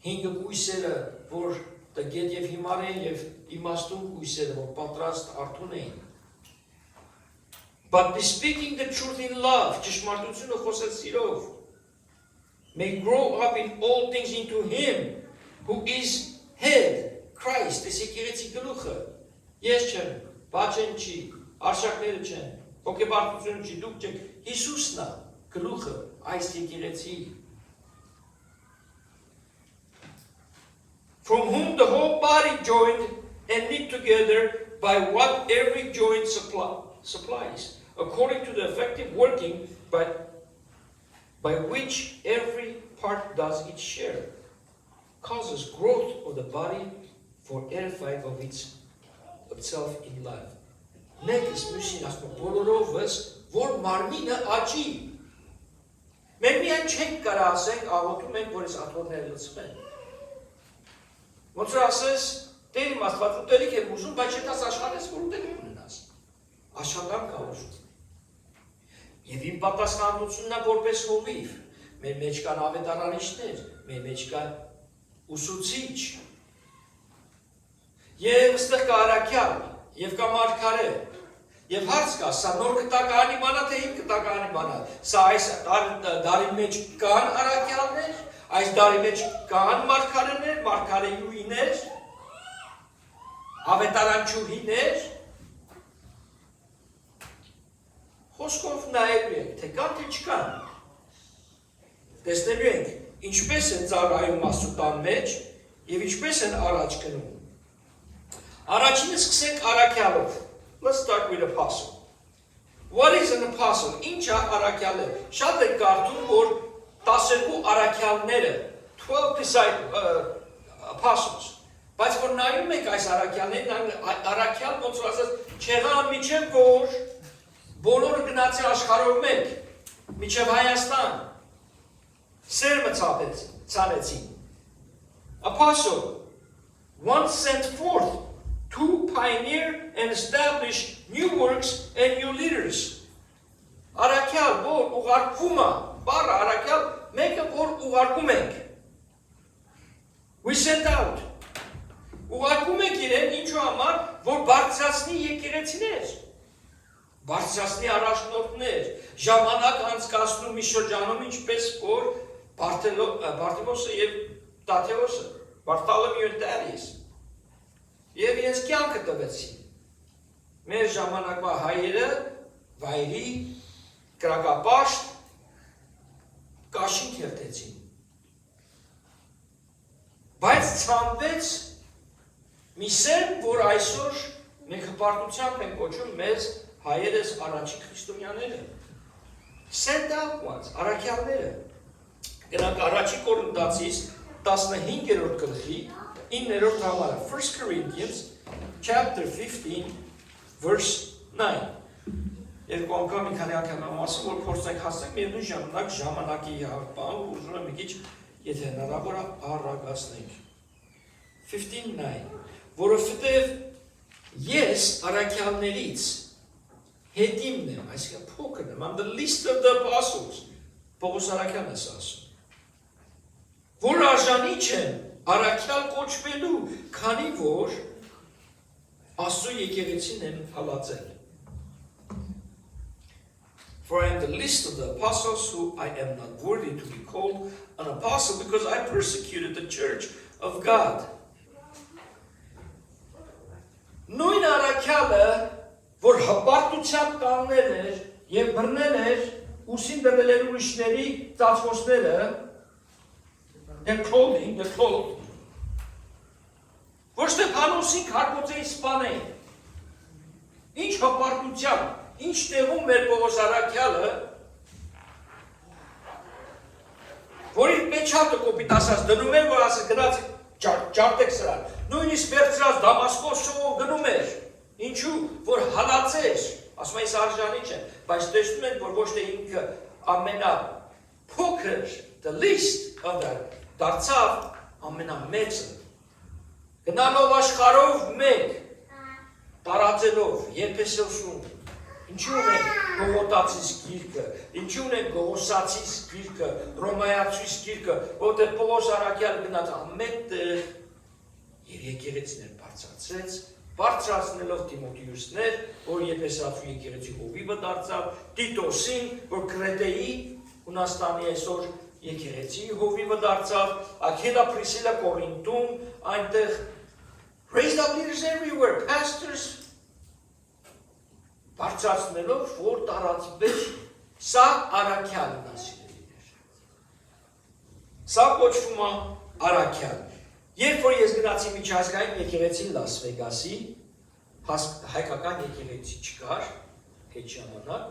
հինգը կույսերը, որ տգետ և հիմար են և իմաստուն կույսերը, որ պատրաստ արթուն են. But be speaking the truth in love, ճշմարտությունը խոսել սիրով, may grow up in all things into him, who is head, Christ, this եկեղեցի գլուխը, ես չեմ, բաչեն չի, արշակները չեն, հոգեբարձություն չի, դուք չեք, Հիսուսն է գլուխը այս եկեղեցի. From whom the whole body joined and knit together by what every joint supplies, according to the effective working by which every part does its share, causes growth of the body for edifying of itself in love. Մեկս մյուսին ասում բոլորովս, որ մարմինը աճի. Մենք միայն չենք կարող ասենք, աղոթում ենք, որ այս աթոռները լցվեն. Ոնց որ ասես, Տեր իմ Աստված ուտելիք եմ ուզում, բայց չտաս աշխատես, որ ուտելիք ունենաս. Աշխատանք կա ուզում. Եվ իմ պատասխանատվությունն է որպես հովիվ. Մեր մեջ կան ավետարանիչներ, մեր մեջ կա ուսուցիչ. Եվ ստեղ կա առաքյալ, եւ կա մարգարե, եւ հարց կա, սա նոր կտակարանի բանա, թե հին կտակարանի բանա, սա այս դարի մեջ կան առաքյալներ, այս դարի մեջ կան մարգարեներ, մարգարեուհիներ, ավետարանչուհիներ, խոսքով նայելու ենք, թե կան, թե չկան, տեսնելու ենք, ինչպես են ծառայում Աստծո տան մեջ եւ ինչպես են առաջ գնում. Առաջինը սկսենք առաքյալով. Let's start with apostle. What is an apostle? Ինչ է առաքյալը? Շատ եք կարդում, որ 12 առաքյալները, 12 apostles. Բայց որ նայում եք այս առաքյալներին, առաքյալ ոնց որ ասած, չեղան միջև որ բոլորը գնացի աշխարհով մեկ, միջև Հայաստան. Սերմը ցանեցին. Apostle, one sent forth to pioneer and establish new works and new leaders. Առաքյալ, որ ուղարկվում է, բառը առաքյալ, մեկը որ ուղարկում ենք. We sent out. Ուղարկում ենք իրեն ինչու համար, որ բարձրացնի եկեղեցիներ, բարձրացնի առաջնորդներ, ժամանակ անցկացնում մի շրջանում, ինչպես որ Բարտիմոսը և Տաթևոսը, Բարտալոմեոն Դարիես, և իրենց կյանքը տվեցին. Մեր ժամանակվա հայերը, վայրի, կրակապաշտ, կաշին քերթեցին. Բայց ցանվեց մի սերմ, որ այսօր մենք հպարտությամբ ենք կոչում մեզ հայերս առաջին քրիստոնյաները. Sent out ones, առաքյալները. Գնանք առաջին Կորինթացիս 15-րդ գլխի 9-րդ համարը. 1 Corinthians chapter 15 verse 9. Երկու անգամ մի քանի անգամ եմ ասում, որ փորձենք հասնենք միևնույն ժամանակի բան, ուզում եմ մի քիչ, եթե հնարավոր է, առագացնենք. 15:9. Որովհետև ես առաքյալներից հետիմն եմ, այսինքն փոքրն եմ, I'm the least of the apostles. Պողոս առաքյալն ես ասում. Որ արժանի չեմ առաքյալ կոչվելու, քանի որ Աստծո եկեղեցին եմ հալածել. For I am the least of the apostles, who I am not worthy to be called an apostle, because I persecuted the church of God. Նույն առաքյալը, որ հպարտությամբ կանգնել էր եւ բռնել էր ուսին դրել էր ուրիշների ծածկոցները, the clothing, ոչ թե Փանոսին քարկոծեի սպանեին, ինչ հպարտությամբ, ինչ տեղում մեր Պողոս առաքյալը, որի մեջատը կոպիտ ասած դնում էր, որ ասը գնաց ջարտեք սրան, նույնիսկ վերցրած Դամասկոսով գնում էր, ինչու, որ հալացեր, ասում այս արժանի չէ, բայց տեսնում են, որ ոչ թե ինքը ամենափոքր, the least of that, դարձավ ամենամեծը, գնալով աշխարհով մեկ, տարածելով Եփեսոսում, ինչու ունենք Գողոտացիս գիրքը, ինչու ունենք Գողոսացիս գիրքը, Ռոմայացիս գիրքը, որտեղ Պողոս առաքյալը գնաց ամեն տեղ եւ եկեղեցիներ բարձրացրեց, բարձրացնելով Տիմոթեոսներ, որ Եփեսացու եկեղեցի հովիվը դարձավ, Տիտոսին, որ Կրետեի, Հունաստանի այսօր եկեղեցի հովիվը դարձավ, Աքիլա Պրիսիլա Կորինթում, այնտեղ raised up leaders everywhere, pastors, բարձրացնելով, որ տարածվեց, սա առաքյալն ասիրելիներ։ Սա կոչվում է առաքյալ։ Երբ որ ես գնացի միջազգային եկեղեցին Լաս Վեգասի, հայկական եկեղեցի չկար, այդ ժամանակ,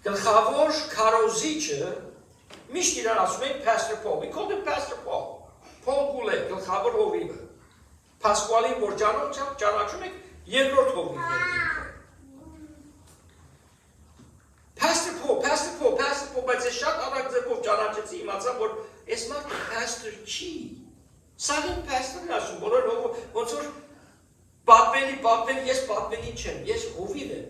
գլխավոր քարոզիչը միշտ իրան ասում էին Pastor Paul, we called him Pastor Paul, Paul Goulet, գլխավոր հովիվը, Փասկուալին, որ ճանաչում եք, երկրորդ հովիվն էր ինքը։ Pastor Paul, բայց ես շատ արագ ձևով ճանաչեցի, իմացա, որ ես մարդը pastor չի, սաղին pastor-ն ասում, բոլոր ոնց որ պատվելի, ես պատվելի չեմ, ես հովիվ եմ։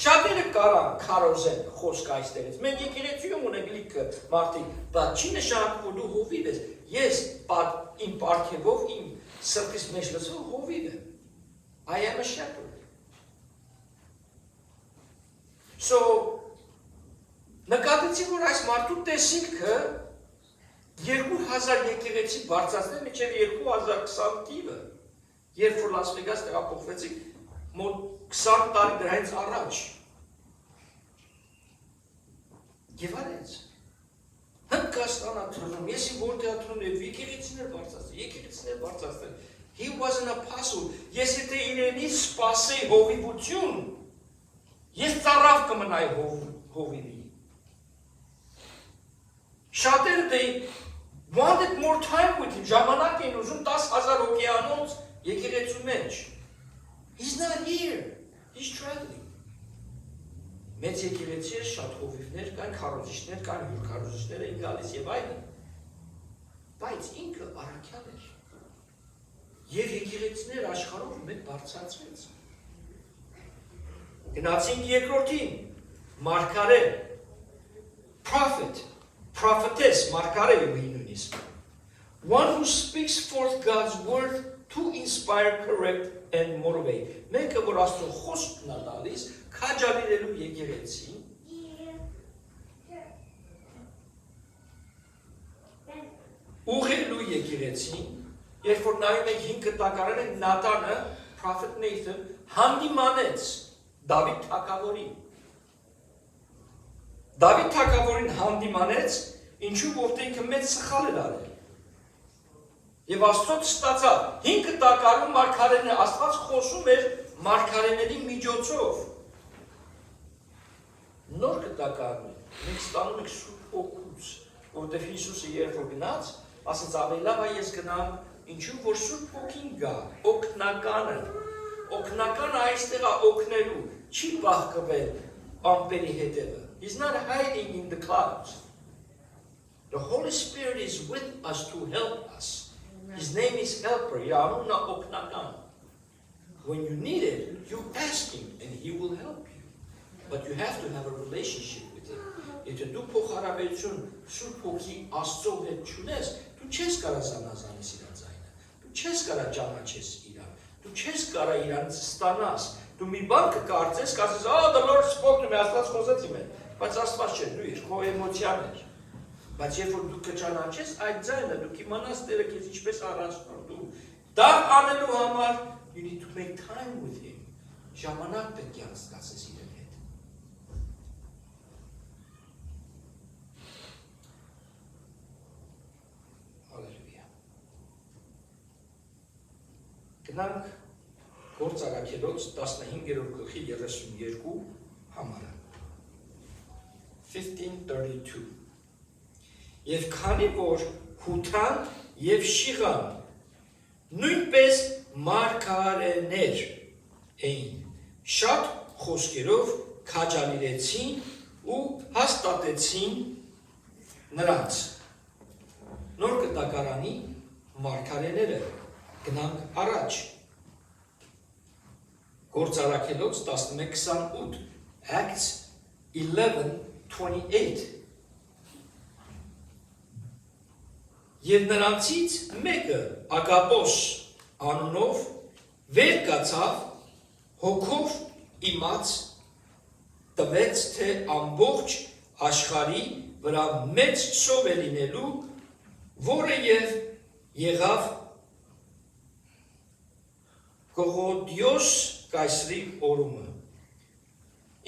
Շատերը կարան քարոզեն խոսք այստեղից, մենք եկեղեցիում ունենք լիքը մարդիկ, բայց չի նշանակում, որ դու հովիվ ես, ես իմ պարգևով, իմ սրտիս մեջ լսող հովիվ եմ, I am a shepherd։ So, նկատեցի, որ այս մարդու տեսիլքը 2000 եկեղեցի բարձրացնել մինչև 2020 թիվը, երբ որ Լաս Վեգաս տեղափոխվեցինք, մոտ 20 տարի դրանից առաջ։ Եվ արեց։ Հնդկաստանա թռնում, եսի որ թեատրոն և եկեղեցիներ բարձրացնել։ He was an apostle, ես եթե իրենից սպասեի հովիվություն, ես ծառավ կմնայի հովիվի։ Շատերը they wanted more time with him, ժամանակ էին ուզում 10,000 հոգեանոց եկեղեցու մեջ։ He's not here, he's traveling։ Մեծ եկեղեցի էր, շատ հովիվներ կան, քարոզիչներ կան, հյուրքարոզիչներ էին գալիս և այլն։ Բայց ինքը առաքյալ էր։ Եվ եկեղեցիներ աշխարհով մեկ բարձրացվեց։ Գնացինք երկրորդին, մարգարե, prophetess, մարգարե ուղի նույնիսկ։ One who speaks forth God's word to inspire, correct and motivate։ Մեկը որ Աստծո խոսքն է տալիս, քաջալերելու եկեղեցին, ուղղելու եկեղեցին, երբ որ նայում ենք 5 կտակարանը Նատանը, prophet Nathan, հանդիմանեց Դավիթ թագավորին։ Դավիթ թագավորին հանդիմանեց, ինչու որտեղ ինքը մեծ սխալ էր արել։ Եվ Աստծոց ստացավ 5 կտակարում մարգարեներ, Աստված խոսում էր մարգարեների միջոցով։ Նոր կտակարն է, մենք ստանում ենք Սուրբ Հոգուց, որտեղ Հիսուսը երբ որ գնաց, ասաց ավելի լավ է ես գնամ, ինչու որ Սուրբ Հոգին գա, օգնականը այստեղ է օգնելու, չի բախկվել ամպերի հետևը։ He's not hiding in the clouds. The Holy Spirit is with us to help us. His name is Helper, Yaruna Oknakan. When you need it, you ask Him and He will help you. But you have to have a relationship with Him. Եթե դու փոխհարաբերություն Սուրբ Հոգի Աստծո հետ չունես, դու չես կարող զանազանես իր ձայնը, դու չես կարող ճանաչես իրան, դու չես կարող իրանից ստանաս, Դու մի բան կկարծես, կասես, the Lord spoke to me, Աստված խոսեց իմ հետ, բայց Աստված չէ, դու ես, քո էմոցիաներ։ Բայց երբ որ դու կճանաչես այդ ձայնը, դու կիմանաս Տերը քեզ ինչպես առաջնորդում։ Դա անելու համար you need to make time with him. Ժամանակ պետք է անցկացես իր հետ։ Հալելույա։ Գնանք Գործարաքելոց 15-րդ գլխի 32 համարը։ 15:32 Եվ քանի որ Հութան եւ Շիղան նույնպես մարգարեներ էին, շատ խոսքերով քաջալերեցին ու հաստատեցին նրանց։ Նոր կտակարանի մարգարեները գնանք առաջ։ Գործարաքելոց 11:28 Acts 11:28 Եվ նրանցից մեկը Ագապոս անունով վեր կացավ հոգով իմաց տվեց թե ամբողջ աշխարհի վրա մեծ սով է լինելու, որը եւ եղավ Կողոդիոս կայսրի օրումը։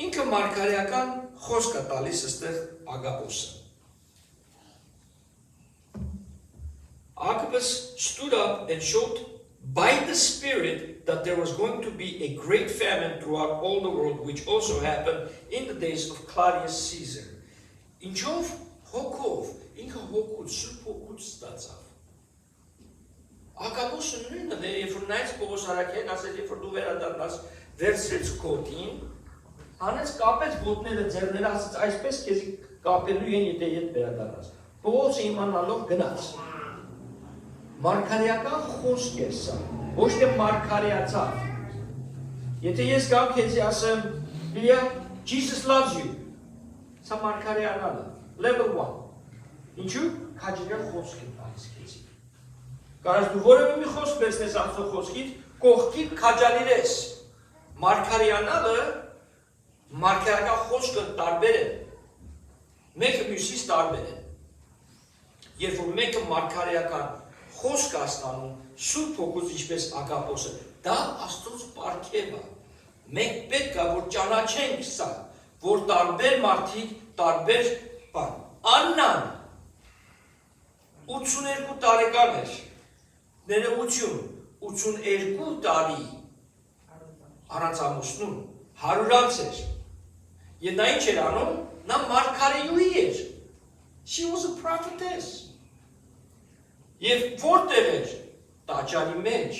Ինքը մարգարեական խոսք է տալիս այստեղ Ագապոսը։ Agabus stood up and showed by the Spirit that there was going to be a great famine throughout all the world, which also happened in the days of Claudius Caesar. Ինչով հոգով, ինքը հոգուց, սուրբ հոգուց ստացավ։ Ագապոսը նույնն է, երբ որ նայեց Պողոս Արաքելին, ասել, երբ որ դու վերադառնաս, վերցրեց գոտին, հանեց կապեց ոտները ձեռները, ասեց, այսպես քեզ կապելու են, եթե ետ վերադառնաս։ Պողոսը իմանալով գնաց։ Մարգարեական խոսք է սա, ոչ թե մարգարեացավ։ Եթե ես գամ քեզի ասեմ, Լիա, Jesus loves you, սա մարգարեանալ է, level 1։ Ինչու՞, քաջերել խոսք է տալիս քեզի։ Կարաս դու որևէ մի խոսք վերցնես Աստծո խոսքից, կողքի քաջալերես։ Մարգարեանալը, մարգարեական խոսքը տարբեր է։ Մեկը մյուսից տարբեր է։ Երբ որ մեկը մարգարեական խոսք աստանում, սուրբ հոգուց ինչպես Ագապոսը, դա Աստծոց պարգև է։ Մենք պետք է որ ճանաչենք սա, որ տարբեր մարդիկ, տարբեր բան։ Աննան 82 տարեկան էր, ներողություն, 82 տարի առանց ամուսնուն, 100 անց էր։ Եվ նա ինչ էր անում, նա մարգարեուհի էր։ She was a prophetess. Եվ որտեղ էր, տաճարի մեջ,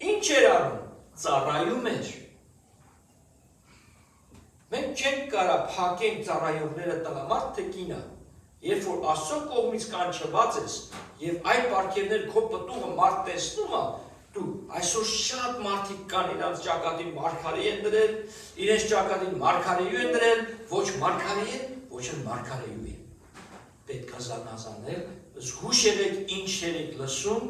ինչ էր անում, ծառայում էր։ Մենք չենք կարա փակենք ծառայողները տղամարդ թե կինը, երբ որ Աստծո կողմից կանչված ես, եւ այդ պարգևներ քո պտուղը մարդ տեսնում է, դու այսօր շատ մարդիկ կան իրենց ճակատին մարգարե են դրել, իրենց ճակատին մարգարեյու են դրել, ոչ մարգարե են, ոչ էլ մարգարեյու են։ Պետք է զանազանել, զգուշ եղեք ինչ եք լսում,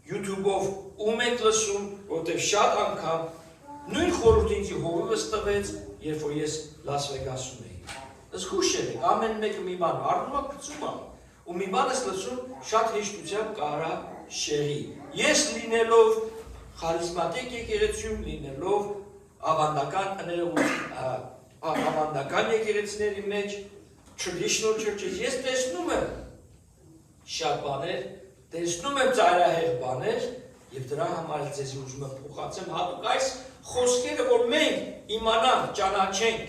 YouTube-ով ում եք լսում, որտեղ շատ անգամ նույն խորհուրդը ինձ հովիվս տվեց, երբ որ ես Լաս Վեգասում էի։ Զգուշ եղեք, ամեն մեկը մի բան առնում է, գցում է, ու մի բան ես լսում, շատ հեշտությամբ կարա շեղի։ Ես լինելով խարիզմատիկ եկեղեցիում, լինելով ավանդական եկեղեցիների մեջ, traditional churches, ես տեսնում եմ շատ բաներ, տեսնում եմ ծայրահեղ բաներ, եւ դրա համար ձեզի ուզում եմ փոխացեմ հատուկ այս խոսքերը, որ մենք իմանանք, ճանաչենք,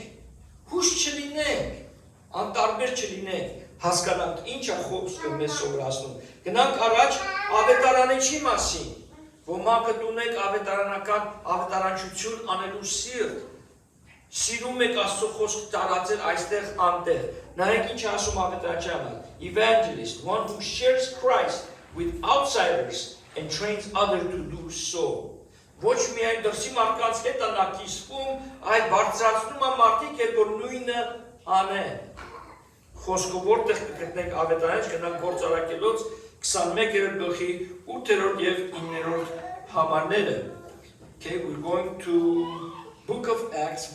հուշ չլինենք, անտարբեր չլինենք, հասկանանք ինչ է խոսքը մեզ սովորացնում։ Գնանք առաջ ավետարանիչի մասին, ոմանքը ունեք ավետարանչություն անելու սիրտ, սիրում եք Աստծո խոսք տարածել այստեղ անտեղ։ Նայեք ինչ ասում ավետարանչյանը, evangelist, one who shares Christ with outsiders and trains others to do so. Ոչ միայն դրսի մարդկանց հետ է նա կիսվում, այլ բարձրացնում է մարդիկ, որ նույնը անեն։ Խոսքը որտեղ կգտնենք ավետարանիչ, գնանք Գործարաքելոց 21-րդ գլխի 8-րդ եւ 9-րդ համարները. Okay, we're going to Book of Acts,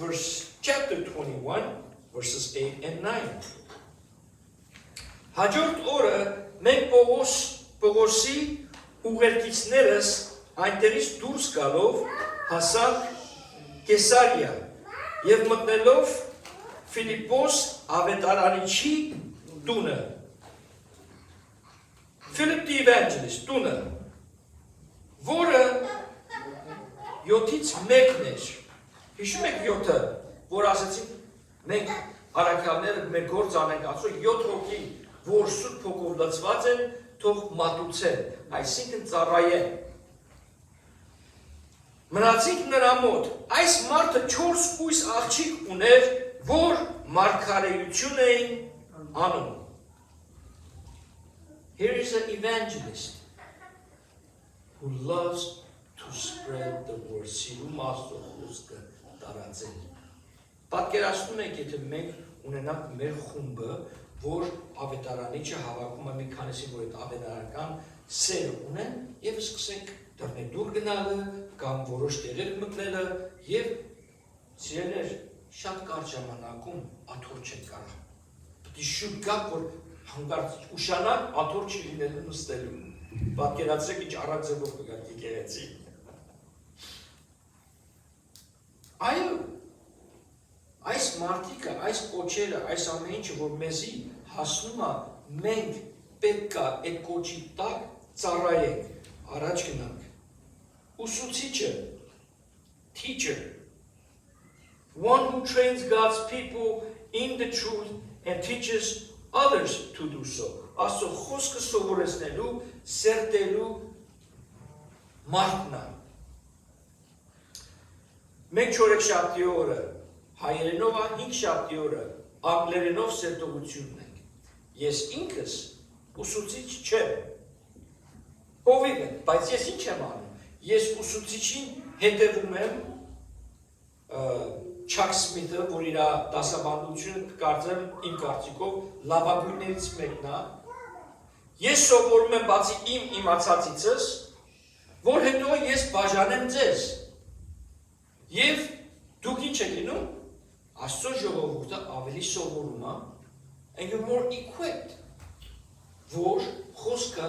chapter 21, verses 8 and 9. Հաջորդ օրը մենք Պողոսի ուղերձիչներս այնտեղից դուրս գալով հասանք Կեսարիա եւ մտնելով Ֆիլիպոս ավետարանիչի տունը Philip the Evangelist տունը որը 7-ից 1-ն էր հիշում եք 7-ը որ ասացին մենք արաքյալները մեր գործ անենք ասում 7 հոգի որ Սուրբ Հոգով լցված են թող մատուցեն այսինքն ծառայեն մնացինք նրա մոտ այս մարդը 4 կույս աղջիկ ուներ որ մարգարեություն էին անում Here is an evangelist who loves to spread the word սիրում Աստծո խոսքը տարածել Պատկերացնում եք եթե մենք ունենանք մեր խումբը որ ավետարանիչը հավաքում է մի քանիսին որ այդ ավետարանական սեր ունեն եւ սկսենք դռներ դուր գնալը կամ որոշ տեղեր մտնելը եւ սիրելիներ շատ կարճ ժամանակում աթոռ չեն կարող պետք է շուտ գաք որ հանկարծ ուշանալ աթոռ չի լինելու նստելու պատկերացրեք ինչ արագ ձևով կգա եկեղեցի այո Այս մարդիկը, այս կոչերը, այս ամեն ինչը, որ մեզի հասնում է, մենք պետք է այդ կոչի տակ ծառայենք, առաջ գնանք։ Ուսուցիչը, teacher, one who trains God's people in the truth and teaches others to do so. Աստծո խոսքը սովորեցնելու, սերտելու մարդն է։ Մենք չորեքշաբթի օրը Հայերենով 5 շաբթի օրը, անգլերենով սերտողությունն ենք։ Ես ինքս ուսուցիչ չեմ։ Հովիվ եմ, բայց ես ինչ եմ անում։ Ես ուսուցիչին հետևում եմ Չակ Սմիթը, որ իր դասավանդությունը կարծեմ իմ կարծիքով լավագույններից մեկն է։ Ես սովորում եմ բացի իմ իմացածիցս, որ հետո ես բաժանեմ ձեզ։ Եվ դուք ինչ եք լինում Աստծո ժողովուրդը ավելի սովորում է, and you're more equipped, որ խոսքը,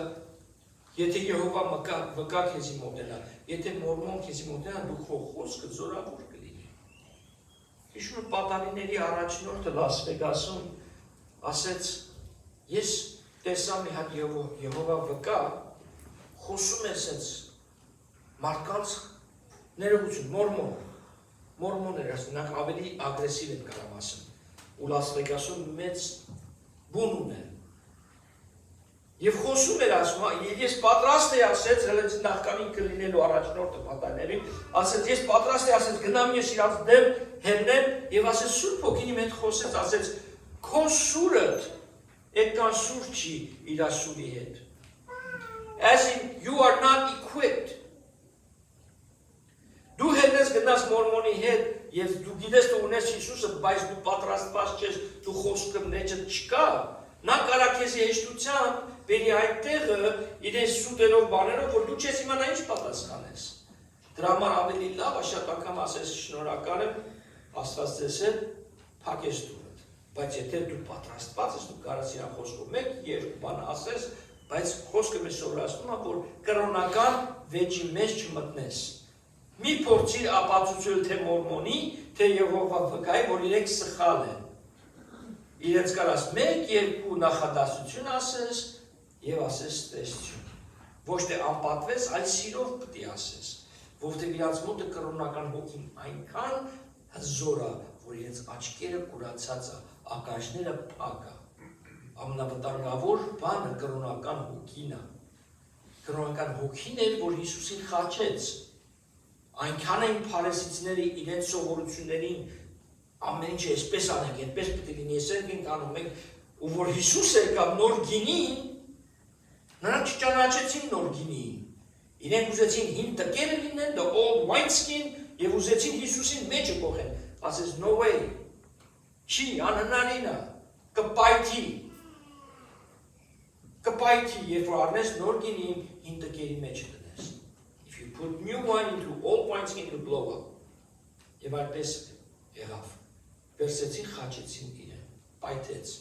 եթե Եհովա վկա քեզի մոտենա, եթե մորմոն քեզի մոտենա, դու քո խոսքը զորավոր կլինի։ Հիշում եմ պատանիների առաջնորդը Լաս Վեգասում ասեց, ես տեսա մի հատ Եհովա վկա, խոսում է սենց մարդկանց ներողություն, մորմոներ ասնանք ավելի ագրեսիվ են կարող ասեմ ու Լաս Վեգասում մեծ բուն ունեն եւ խոսում էր ասում ես պատրաստ եմ ասեց հենց նախքանին կլինելու առաջնորդը պատաներին ասեց ես պատրաստ եմ ասեց գնամ ես իրանց դեմ հեռնեմ եւ ասեց Սուրբ Հոգին իմ հետ խոսեց ասեց քո սուրդ այդքան սուր չի իր սուրի հետ as in you are not equipped Դու հենց գնաս մորմոնի հետ եւ դու գիտես դու ունես Հիսուսը, բայց դու պատրաստված չես, դու խոսքը մեջդ չկա։ Նա կարա քեզ հեշտությամբ բերի այնտեղը իրեն սուտերով բաներով, որ դու չես իմանա ինչ պատասխանես։ Դրա համար ավելի լավ է շատ անգամ ասես շնորհակալ եմ, Աստված ձեզ հետ փակես դուրդ։ Բայց եթե դու պատրաստված ես, դու կարաս իրան խոսքով 1-2 բան ասես, բայց խոսքը մեզ սովորացնում է, որ կրոնական վեճի մեջ չմտնես։ Մի փորձիր ապացուցել թե մորմոնի, թե Եհովա վկայի, որ իրենք սխալ են։ Իրենց կարաս 1-2 նախադասություն ասես եւ ասես տեսություն։ Ոչ թե անպատվես, այլ սիրով պետք է ասես, որովհետեւ իրանց մոտը կրոնական հոգին այնքան հզոր է, որ իրենց աչքերը կուրացած է, ականջները փակ է։ Ամենավտանգավոր բանը կրոնական հոգին է։ Կրոնական հոգին էր, որ Հիսուսին խաչեց։ Այնքան են փարեսիցները իրենց սովորություններին ամեն ինչ էսպես անենք, այդպես պետք է լինի, այսպես ենք անում ենք, ու որ Հիսուս եկավ նոր գինին, նրանք չճանաչեցին նոր գինին։ Իրենք ուզեցին հին տկերը լինեն, the old wineskin, եւ ուզեցին Հիսուսին մեջը կողեն։ Ասես no way։ Չի անհնարին է, կպայթի, երբ որ առնես նոր գինին հին տկերի մեջ դնես։ If you put new wine into old wineskin, it will blow up. Եվ այդպես եղավ։ Վերցեցին, խաչեցին իրեն, պայթեց,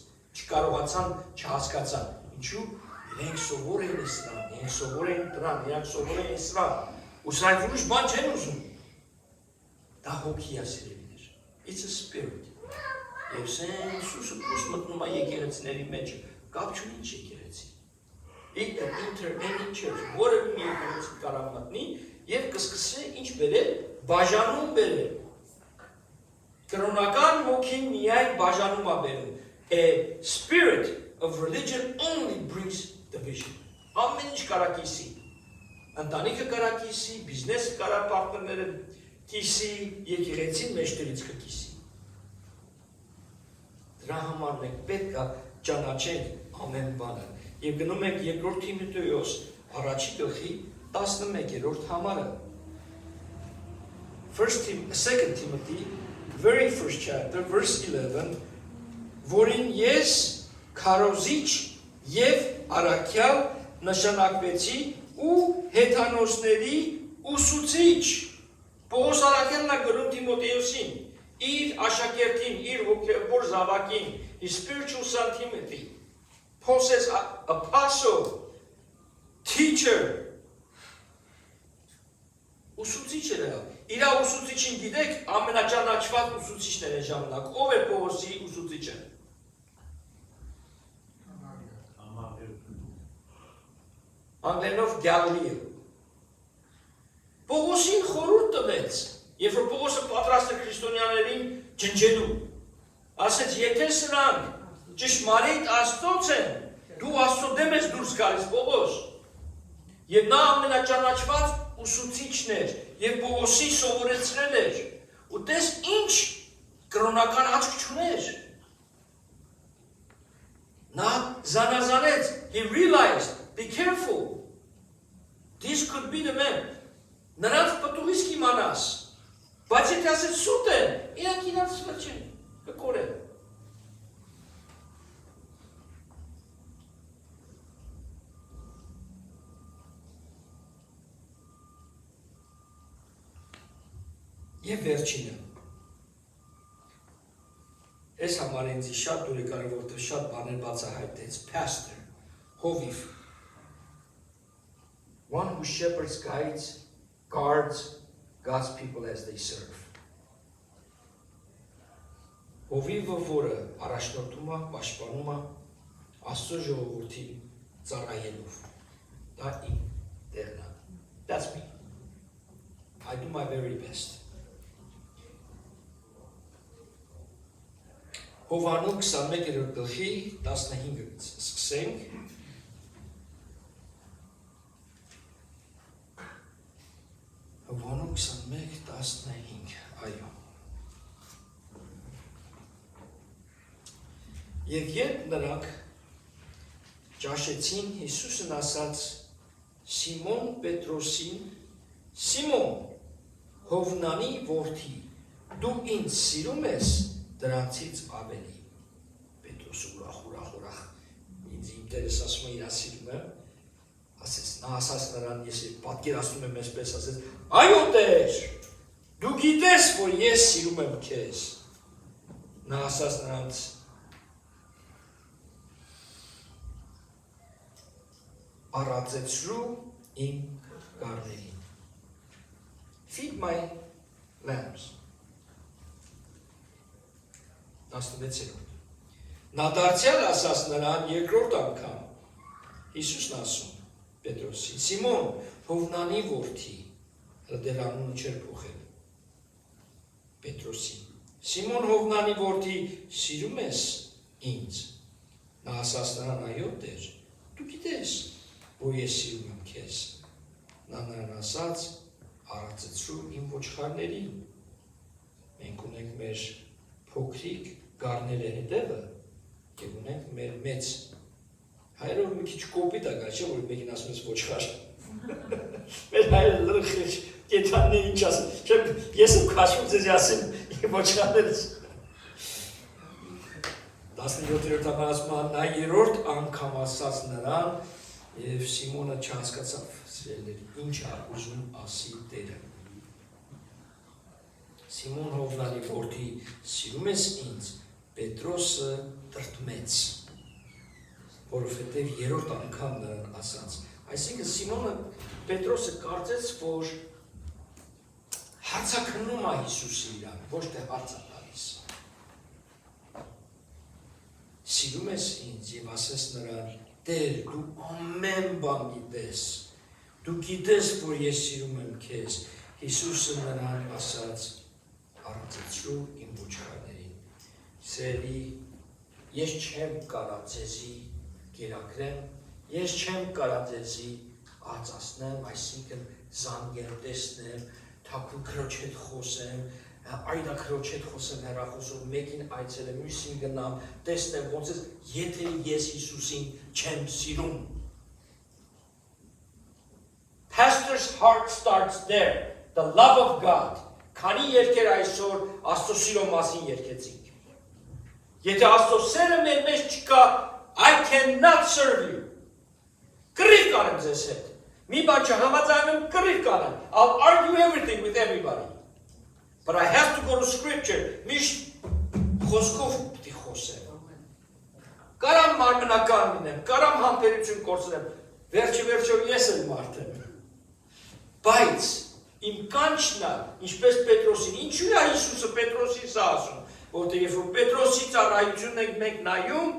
չկարողացան, չհասկացան, ինչու իրենք սովոր են սրան, իրենք սովոր են դրան, իրենք սովոր են սրան, ու սրանք ուրիշ բան չեն ուզում։ Դա հոգի է սիրելիներ, it's a spirit։ Եվ սեն Սուսը պուս մտնում է եկեղեցիների մեջ, կապ չունի ինչ եկեղեցի։ It can enter any church, որը մի եկեղեցի կարող մտնի եւ կսկսի ինչ բերել, բաժանում բերել։ Կրոնական հոգին միայն բաժանում է բերում։ A spirit of religion only brings division. Ամեն ինչ կարա կիսի։ Ընտանիքը կարա կիսի, բիզնեսը կարա պարտներները կիսի, եկեղեցին մեջտերից կկիսի։ Դրա համար մենք պետք է ճանաչենք ամեն բանը։ Եվ գնում ենք երկրորդ Թիմոթեոս առաջի գլխի 11-րդ համարը։ 2 Timothy, very first chapter, verse 11, որին ես քարոզիչ եւ առաքյալ նշանակվեցի ու հեթանոսների ուսուցիչ։ Պողոս առաքյալն է գրում Թիմոթեոսին, իր աշակերտին, իր հոգևոր զավակին, his spiritual son Timothy. Paul says, apostle, teacher, ուսուցիչ էր եղավ։ Իր ուսուցիչին գիտեք, ամենաճանաչված ուսուցիչներ են ժամանակ։ Ով է Պողոսի ուսուցիչը։ Անգլերենով Գալիլեա։ Պողոսին խորհուրդ տվեց, երբ որ Պողոսը պատրաստ է քրիստոնյաներին ջնջելու։ Ասեց, եթե սրանք ճշմարիտ Աստծոց են, դու Աստծո դեմ ես դուրս գալիս, Պողոս։ Եվ նա ամենաճանաչված ուսուցիչն էր եւ Պողոսի սովորեցրել էր։ Ու տես ինչ կրոնական աչք չուներ։ Նա զանազանեց, he realized, be careful. This could be the man. Նրանց պտուղից կիմանաս, բայց եթե ասեց սուտ են, իրանք իրանց վրճեն, կկորեն։ Եվ վերջինը։ Այս համար ինձ շատ դուր է կարև, որտեղ շատ բաներ բացահայտեց, pastor, հովիվ, one who shepherds, guards God's people as they serve. Հովիվը, որը առաջնորդում է, պաշտպանում է Աստծո ժողովրդի ծառայելով։ Դա իմ տեղն է։ That's me. I do my very best. Հովանու 21-րդ գլխի 15-ից սկսենք։ Հովանու 21:15, այո։ Եվ երբ նրանք ճաշեցին, Հիսուսն ասաց Սիմոն Պետրոսին, Սիմոն, Հովնանի որդի, դու ինձ սիրում ես դրանցից ավելի։ Պետրոսը ուրախ, ինձ իմ Տերս ասում է իր սիրում է, ասեց, նա ասաց նրան, ես պատկերացնում եմ այսպես, ասեց, այո Տեր, դու գիտես, որ ես սիրում եմ քեզ։ Նա ասաց նրանց, առածեցրու իմ գառներին։ Feed my lambs. 16-րդ։ Նա դարձյալ ասաց նրան երկրորդ անգամ։ Հիսուսն ասում Պետրոսին, Սիմոն, Հովնանի որդի, դեռ անունը չէր փոխել։ Պետրոսին, Սիմոն Հովնանի որդի, սիրում ես ինձ։ Նա ասաց նրան, այո Տեր, դու գիտես, որ ես սիրում եմ քեզ։ Նա նրան ասաց, առածեցրու իմ ոչխարներին։ Մենք ունենք մեր փոքրիկ գառները հետևը եւ ունենք մեր մեծ հայրով մի քիչ կոպիտ է գա, չէ՞ որ մեկին ասում ես ոչխար։ Մեր հայրը լրխիչ կեթանն ինչ ասում, չէ՞ ես եմ քաշում ձեզ ասեմ ոչխարներից։ 17-րդ համարը նա երրորդ անգամ ասաց նրան եւ Սիմոնը չհասկացավ սիրելիների ինչ է ուզում ասի Տերը։ Սիմոն Հովնանի որդի, սիրում ես ինձ, Պետրոսը տրտմեց, որովհետև երրորդ անգամ նրան ասաց, այսինքն Սիմոնը Պետրոսը կարծեց, որ հարցաքննում է Հիսուսը իրան, ոչ թե հարց է տալիս։ Սիրում ես ինձ եւ ասես նրան, Տեր, դու ամեն բան գիտես, դու գիտես, որ ես սիրում եմ քեզ։ Հիսուսը նրան ասաց, առանցեցրու իմ ոչխարներին։ Սերի, ես չեմ կարա ձեզի կերակրեմ, ես չեմ կարա ձեզի ածացնեմ, այսինքն զանգեր տեսնեմ, թաքուն քրոջ հետ խոսեմ, այդա քրոջ հետ խոսեմ հեռախոսով, մեկին այցելեմ, մյուսին գնամ, տեսնեմ ոնց է, եթե ես Հիսուսին չեմ սիրում։ Pastor's heart starts there, the love of God. Քանի երկեր այսօր Աստծո սիրո մասին երկեցինք։ Եթե Աստծո սերը մեր մեջ չկա, I cannot serve you. Կռիվ կանեմ ձեզ հետ։ Մի բան չհամաձայնում, կռիվ կանեմ։ I'll argue everything with everybody. But I have to go to scripture. Միշտ խոսքով պիտի խոսեմ։ Կարամ մարմնական լինեմ, կարամ համբերություն կորցնեմ։ Վերջը ես եմ մարդ եմ։ Բայց իմ կանչն է, ինչպես Պետրոսին, ինչու է Հիսուսը Պետրոսին սա ասում, որտեղ երբ որ Պետրոսի ծառայությունն ենք մենք նայում,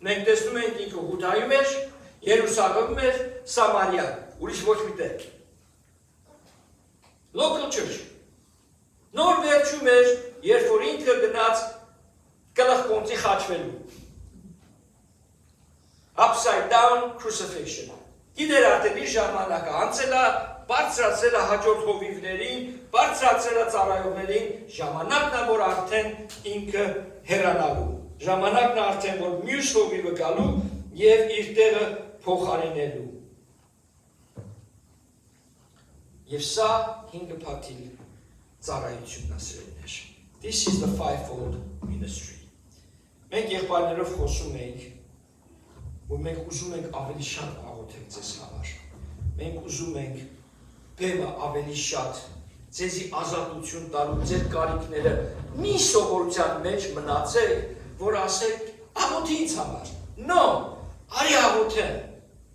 մենք տեսնում ենք ինքը Հուդայում էր, Երուսաղեմում էր, Սամարիա, ուրիշ ոչ մի տեղ։ Local church։ Նոր վերջում էր, երբ որ ինքը գնաց գլխկոնցի խաչվելու։ Upside down crucifixion։ Գիտեր արդեն իր ժամանակը անցել է, բարձրացել է հաջորդ հովիվներին, բարձրացել է ծառայողներին, ժամանակն է, որ արդեն ինքը հեռանալու, ժամանակն է արդեն, որ մյուս հովիվը գալու և իր տեղը փոխարինելու։ Եվ սա հինգը փաթիլ ծառայությունն է սերուներ։ This is the fivefold ministry։ Մենք եղբայրներով խոսում ենք, որ մենք ուզում ենք ավելի շատ աղոթենք ձեզ համար։ Մենք ուզում ենք բեմը ավելի շատ, ձեզի ազատություն տալու, ձեր կարիքները մի սովորության մեջ մնացեք, որ ասեք, աղոթի ինձ համար։ No, արի աղոթեմ։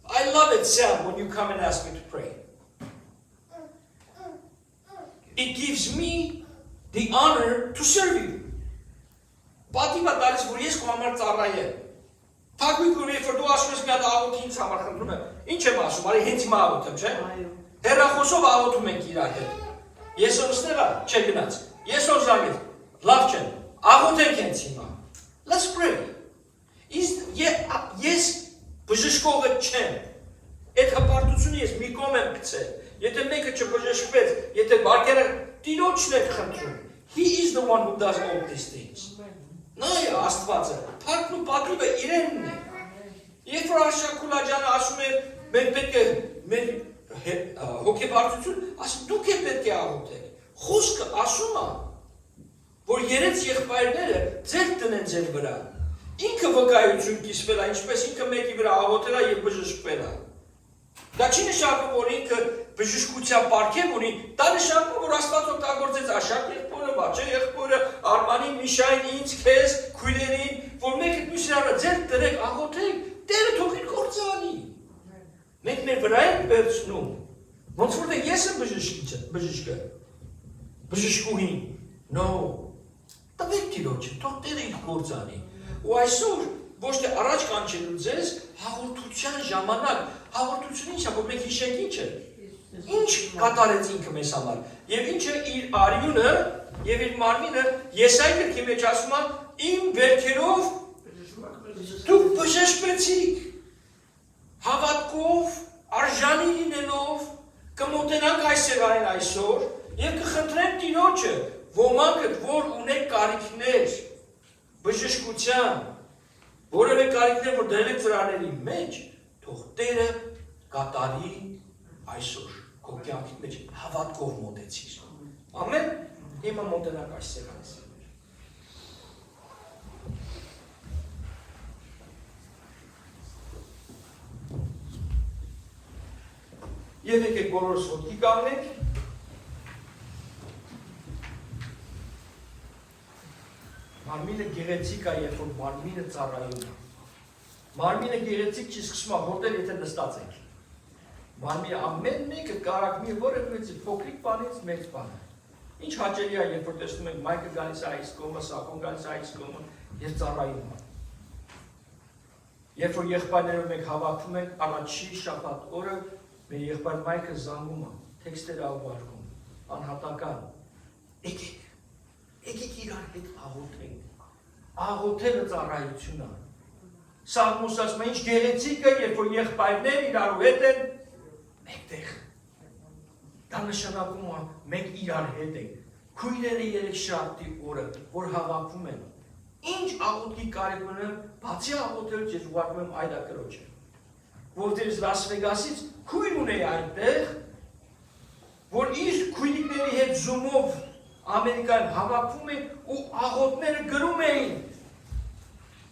I love it, Sam, when you come and ask me to pray. It gives me the honor to serve you. Պատիվա տալիս, որ ես քո համար ծառայեմ։ Թագույք ունի, որ դու ասում ես մի հատ աղոթի ինձ համար խնդրում եմ։ Ինչ եմ ասում, արի հենց հիմա աղոթեմ, չէ՞։ Հեռախոսով աղոթում ենք իրար հետ։ Ես ոնցնեղա, չէ գնաց։ Ես ոնց զանգեց, լավ չեմ, աղոթենք հենց հիմա։ Let's pray։ Ես բժշկողը չեմ։ Այդ հպարտությունը ես մի կողմ եմ գցել։ Եթե մեկը չբժշկվեց, եթե բարգերը Տիրոջն եք խնդրում։ He is the one who does all these things։ Նա է Աստվածը, փառքն ու պատիվը իրենն է։ Երբ որ Արշակուլա ջանը ասում է, մենք պետք է մեր հոգեբարձություն, ասում դուք պետք է աղոթեք։ Խոսքը ասում է, որ երեց եղբայրները ձեր տնեն ձեր վրա։ Ինքը վկայություն կիսվել է, ինչպես ինքը մեկի վրա աղոթել է եւ բժշկվել է։ Դա չի նշանակում, որ ինքը բժշկության պարգև ունի, դա նշանակում, որ Աստված օգտագործեց Աշակ եղբորը, Բաչե եղբորը, Արմանին, Միշային, ինձ, քեզ, քույրերին, որ մեկը մյուսները ձեր դրեք, աղոթեք, Տերը թող իր գործը անի։ Մենք մեր վրա ենք վերցնում, ոնց որ ես եմ բժիշկը, բժշկուհին, no, տվեք Տիրոջը, թող Տերը իր գործը անի։ Ու այսօր ոչ թե առաջ կանչելու ձեզ հաղորդության ժամանակ, հաղորդությունը ինչ է, որ մենք հիշենք ինչ է, ինչ կատարեց ինքը մեզ համար, և ինչ է իր արյունը և իր մարմինը, Եսայի գրքի մեջ ասում է, իմ վերքերով դուք բժշկվեցիք, հավատքով, արժանի լինելով, կմոտենանք այս սեղանին այսօր և կխնդրենք Տիրոջը, ոմանք որ ունեք կարիքներ, բժշկության, որևէ կարիքներ, որ դրել եք ծրարների մեջ, թող Տերը կատարի այսօր, քո կյանքի մեջ հավատքով մոտեցիր։ Ամեն, հիմա մոտենանք այս սեղանին։ Եվ եկեք բոլորս ոտքի կանգնենք։ Մարմինը գեղեցիկ է, երբ որ մարմինը ծառայում է։ Մարմինը գեղեցիկ չի սկսում աղոթել, եթե նստած եք։ Մարմինը ամեն մեկը կարակ մի որևէ փոքրիկ բանից մեծ բան է։ Ինչ հաճելի է, երբ որ տեսնում եք Մայքը գալիս է այս կողմը, Սակոն գալիս է այս կողմը, եւ ծառայում է։ Երբ որ եղբայրներով մենք հավաքվում ենք, առաջի շաբաթ օրը մեր եղբայր Մայքը զանգում է, տեքստեր ավարտում, անհատական։ Եկեք իրար հետ աղոթենք։ Աղոթելը ծառայություն է։ Սաղմոս ասում է, ինչ գեղեցիկ է, երբ որ եղբայրներ իրարու հետ են մեկտեղ։ Դա նշանակում է, մենք իրար հետ ենք։ Քույրերը երեքշաբթի օրը, որ հավաքվում են, ինչ աղոթքի կարիք ունեն, բացի աղոթելուց ես ուղարկում եմ այդա կրոջը։ Որտեղ Լաս Վեգասից քույր ունեի այնտեղ, որ իր քույրիկների հետ զումով Ամերիկայում հավաքվում էին ու աղոթները գրում էին։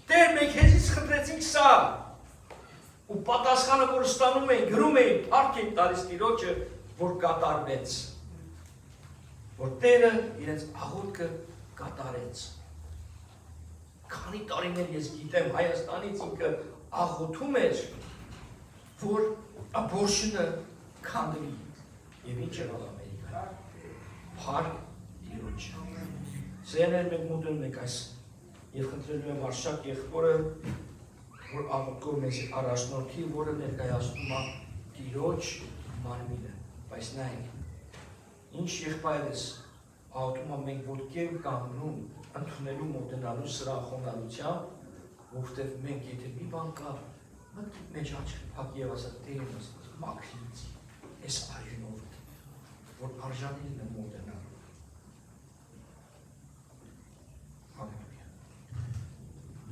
Տեր, մենք հեզից խնդրեցինք սա։ Ու պատասխանը, որ ստանում էին, գրում էին, փառք են տալիս Տիրոջը, որ կատարվեց։ Որ Տերը իրենց աղոթքը կատարեց։ Քանի տարիներ ես գիտեմ Հայաստանից ինքը աղոթում էր, որ abortion-ը քանդվի։ Եվ ինչ եղավ Ամերիկայում։ Փառք Տիրոջը։ Սերներ մենք մոտենում ենք այս եւ խնդրելու եմ Արշակ եղբորը, որ աղոթքով մեզ առաջնորդի, որը ներկայացնում է Տիրոջ մարմինը։ Բայց նայեք, ինչ եղբայրս աղոթում է մենք ոտքի ենք կանգնում, ընդունելու մոտենալու սրախոնալությամբ, որովհետև մենք եթե մի բան կա, մտքիդ մեջ աչքը փակի եւ ասա Տեր նստած մաքրից, այս արժանով, որ արժանին է մոտենալու։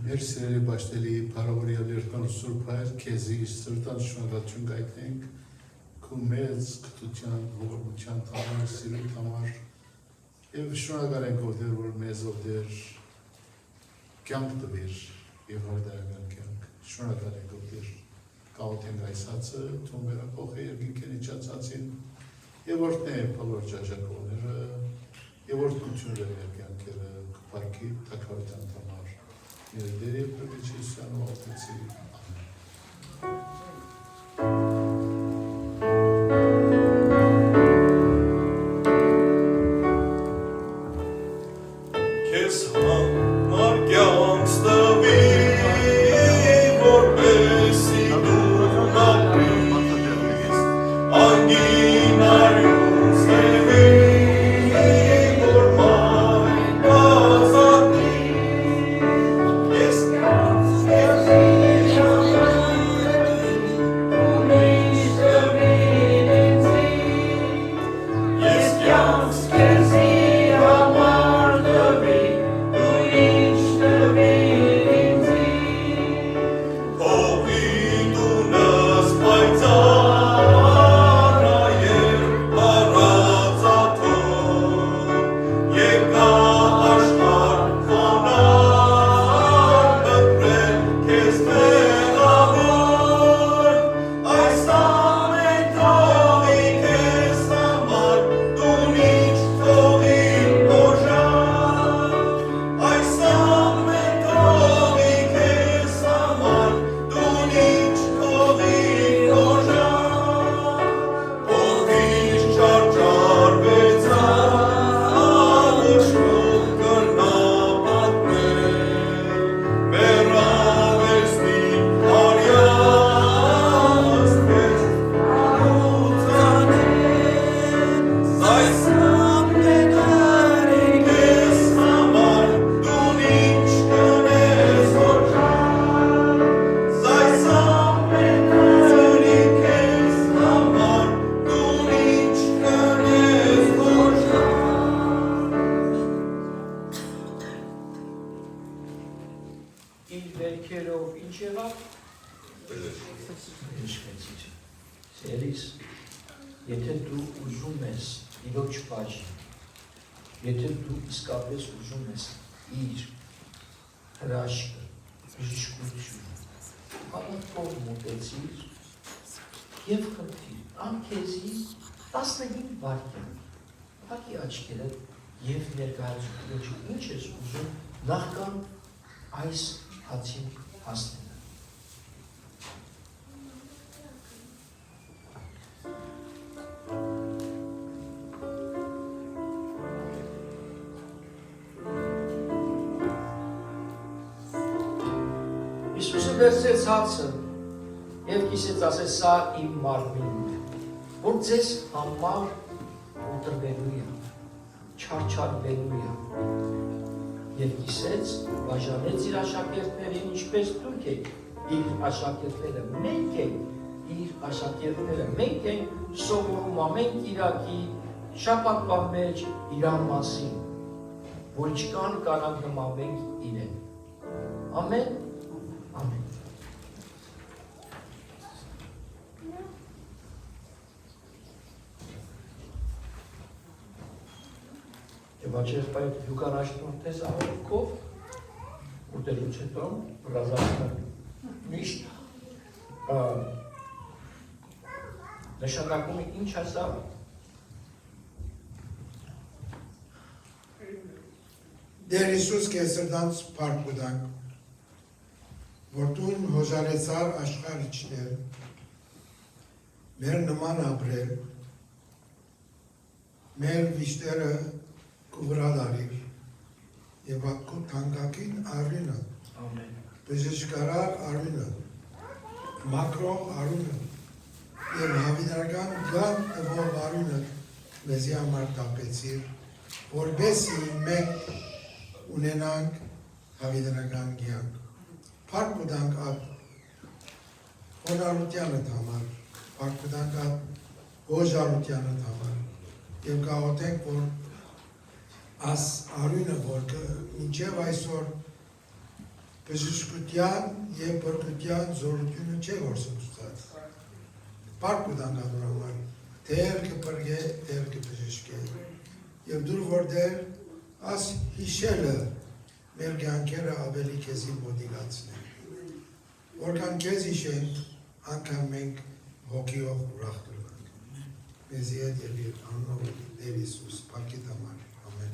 Մեր սիրելի բաշտելի Փարավորյալ Երկան Սուրբ Հայր, քեզի սրտան շնորհակալություն գայթենք քո մեծ կրթության, ողորմության համար, սիրույթ համար եւ շնորհակալ ենք որդեր, որ մեզ որդեր կյանք տվիր եւ հարդարական կյանք։ Շնորհակալ ենք որդեր կաղոթենք այս հացը, թող վերափոխի երկինքեն իջացածին եւ օրհնե բոլոր ճաշակողները եւ օրհնությունները մեր կյանքերը կփառքի թակավորության համար։ Դերև Քրիստոսյան ողջույնի Քեզ համար կյանքս տվի, որպեսզի դու ապրես, անգինարյուս տևի, որ մայն ազատի, ես կյանքս քեզի համար ունիչ տվին ինձի, ես կյանքս քեզի համար տվի, ունիչ տվին ինձի, հողի տունս պայծառ այր առածաթող, եկա աշխարհ խոնարհ մտնել քեզ մեղավոր, այս ամեն թողի քեզ համար, տունիչ թողի օժար, այս ամեն թողի քեզ համար, տունիչ թողի օժար, ողիչ չարչարվեցավ, ուշնում կրնապատնել, մեռավեսնի արյաս քեզ հարուցանել, այս ամեն արի քեզ համար, տունիչ կնես օժար, այս ամեն արի քեզ համար, տունիչ կնես օժար։ Իր վերքերով ինչ եղավ։ Իշխեցիր։ Սերիս, եթե դու ուզում ես իրոջ բաժին, եթե դու իսկապես ուզում ես իր հրաշքը, բժշկությունը, անընդհատ մոտեցիր եւ խնդիր, անքեզի 15 վայրկյան, փակի աչքերը եւ ներկայացու ինչ ես ուզում նախքան այս հացին հասնելը։ Հիսուսը վերցրեց հացը և կիսեց, ասեց, սա իմ մարմինն է, որ ձեզ համար ուտրվելու է, չարչարվելու է, և կիսեց, բաժանեց իր աշակերտներին, ինչպես դուք եք իր աշակերտները, մենք ենք իր աշակերտները, մենք ենք սովորում ամեն կիրակի շաբաթվա մեջ իրան մասին, որ ինչքան կարանք նմանվենք իրեն։ Ամեն, ամեն։ Եվ աչես պայդ յուկարաշնորթես ավելքով, ուտելուց հետո ռազացնը միշտ նշանակում է ինչ ասա։ Դեր Հիսուս կեսրդանց պարպուդանք, որ տուն հոժարեցար աշխարիչներ, մեր նման ապրել, մեր վիշտերը կուվրադարիր, և ատկու թանկակին արյունը, բժշկարար արյունը, մակրող արյունը, և հավիդարական գան տվող արյունը մեզի համար տապեցիր, որբեսի մենք ունենանք հավիդարական գյանք։ Պարպուդանք ատ հոնարությանըտ համար, պարպուդանք ատ հոժարությանըտ համար, և գաղոտենք, որ աս արյունը, որ մինչև այսօր բժշկության և բրկության զորությունը չէ որ սմսուծած։ Պարպուդանք ատոր համար, դեր կպրգե, դեր կբժշկե, և դուր որ դեր աս հիշելը մեր գյանքերը ավելի կեզի մոտիվացնեն։ Որքան կեզ հիշենք, անգամ մենք հոգիով ուրախ դրվանք։ Մեզի հետ և իր աննով Տեր Հիսուս, պարքիտ համար, ամեն։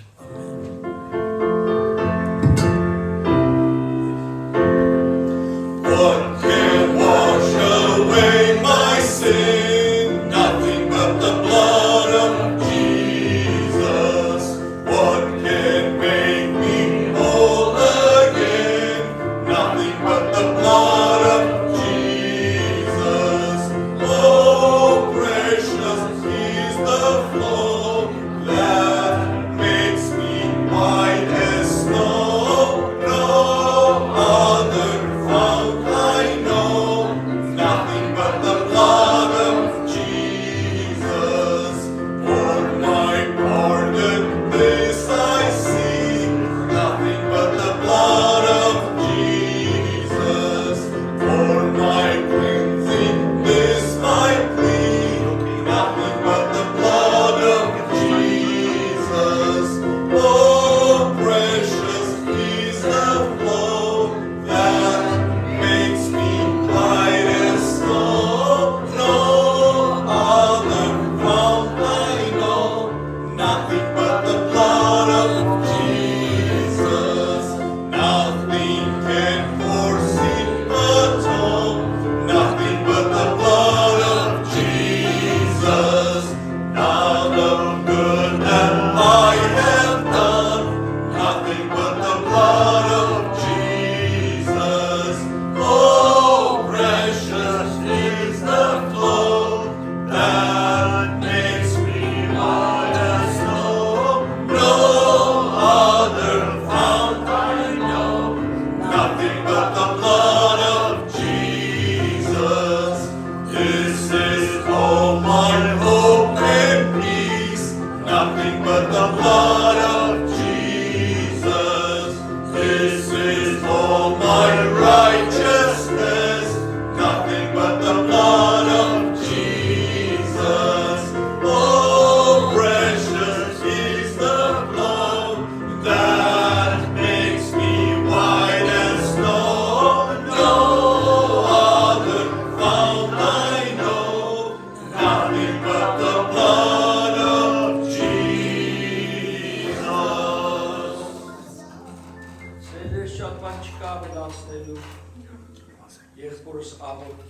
What can wash away my sin? Nothing but the blood of Jesus. What can make me whole again? Nothing but the blood of Jesus. Oh, precious is the flow that makes me white as snow. No other fount I know. Nothing but the blood of Jesus. For my pardon, this I seek. Nothing but the blood of Jesus. For my cleansing, this I plead. Nothing but the blood of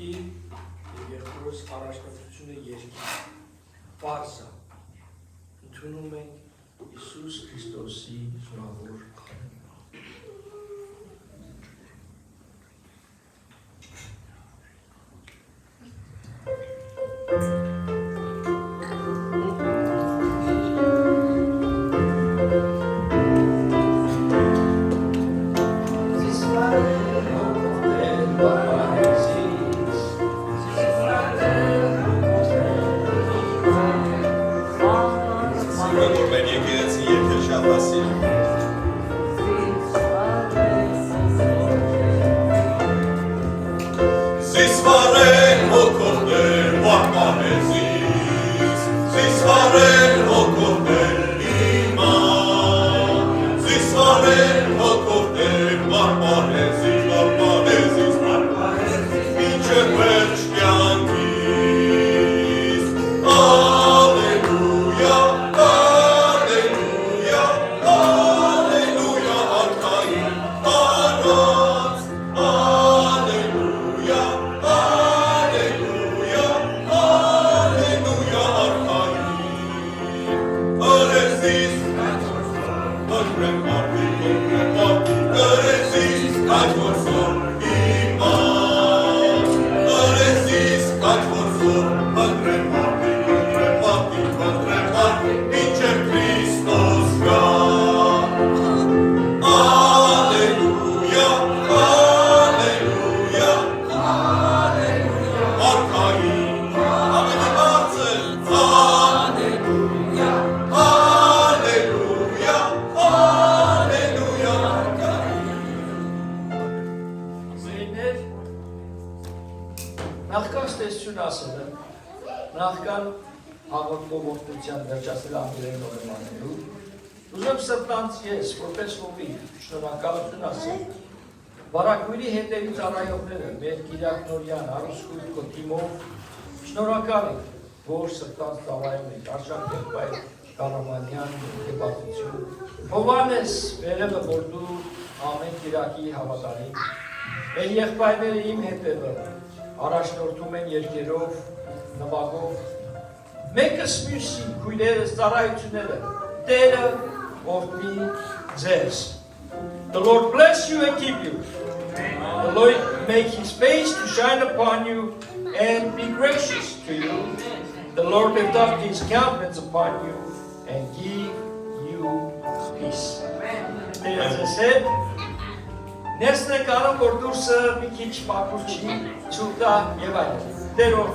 Որդի և եղբորս առաջնորդությունը երկի պարզա ընդունում ենք Հիսուս Քրիստոսի զորավոր Նախքան ստեսություն ասելը, նախքան հաղորդող որդության վերջասել անգլերեն օրեմանելու, ուզում սրտանց ես, որպես հովի, շնորհակալություն ասել, վարակույրի հետևից առայողները, մեր Կիրակնորյան, Արուսկույր կոթիմով, շնորհակալ ենք, որ սրտանց ծավայում ենք, արժակ եղբայր Կարամանյան հեպատություն, Հովանես վերևը, որ դու ամեն Կիրակի հավատարիմ, մեր եղբայրները իմ հետևը, առաջնորդում են երկերով, նվագով, մեկս մյուսի, քույրերս, ծառայությունները, Տերը օրհնի ձեզ. The Lord bless you and keep you. The Lord make his face to shine upon you and be gracious to you. The Lord lift up his countenance upon you and give you peace. Տերը ձեզ հետ Նեսն է կարում, որ դուրսը մի քիչ պակուր չի, չուտա և այլն։ Տերով։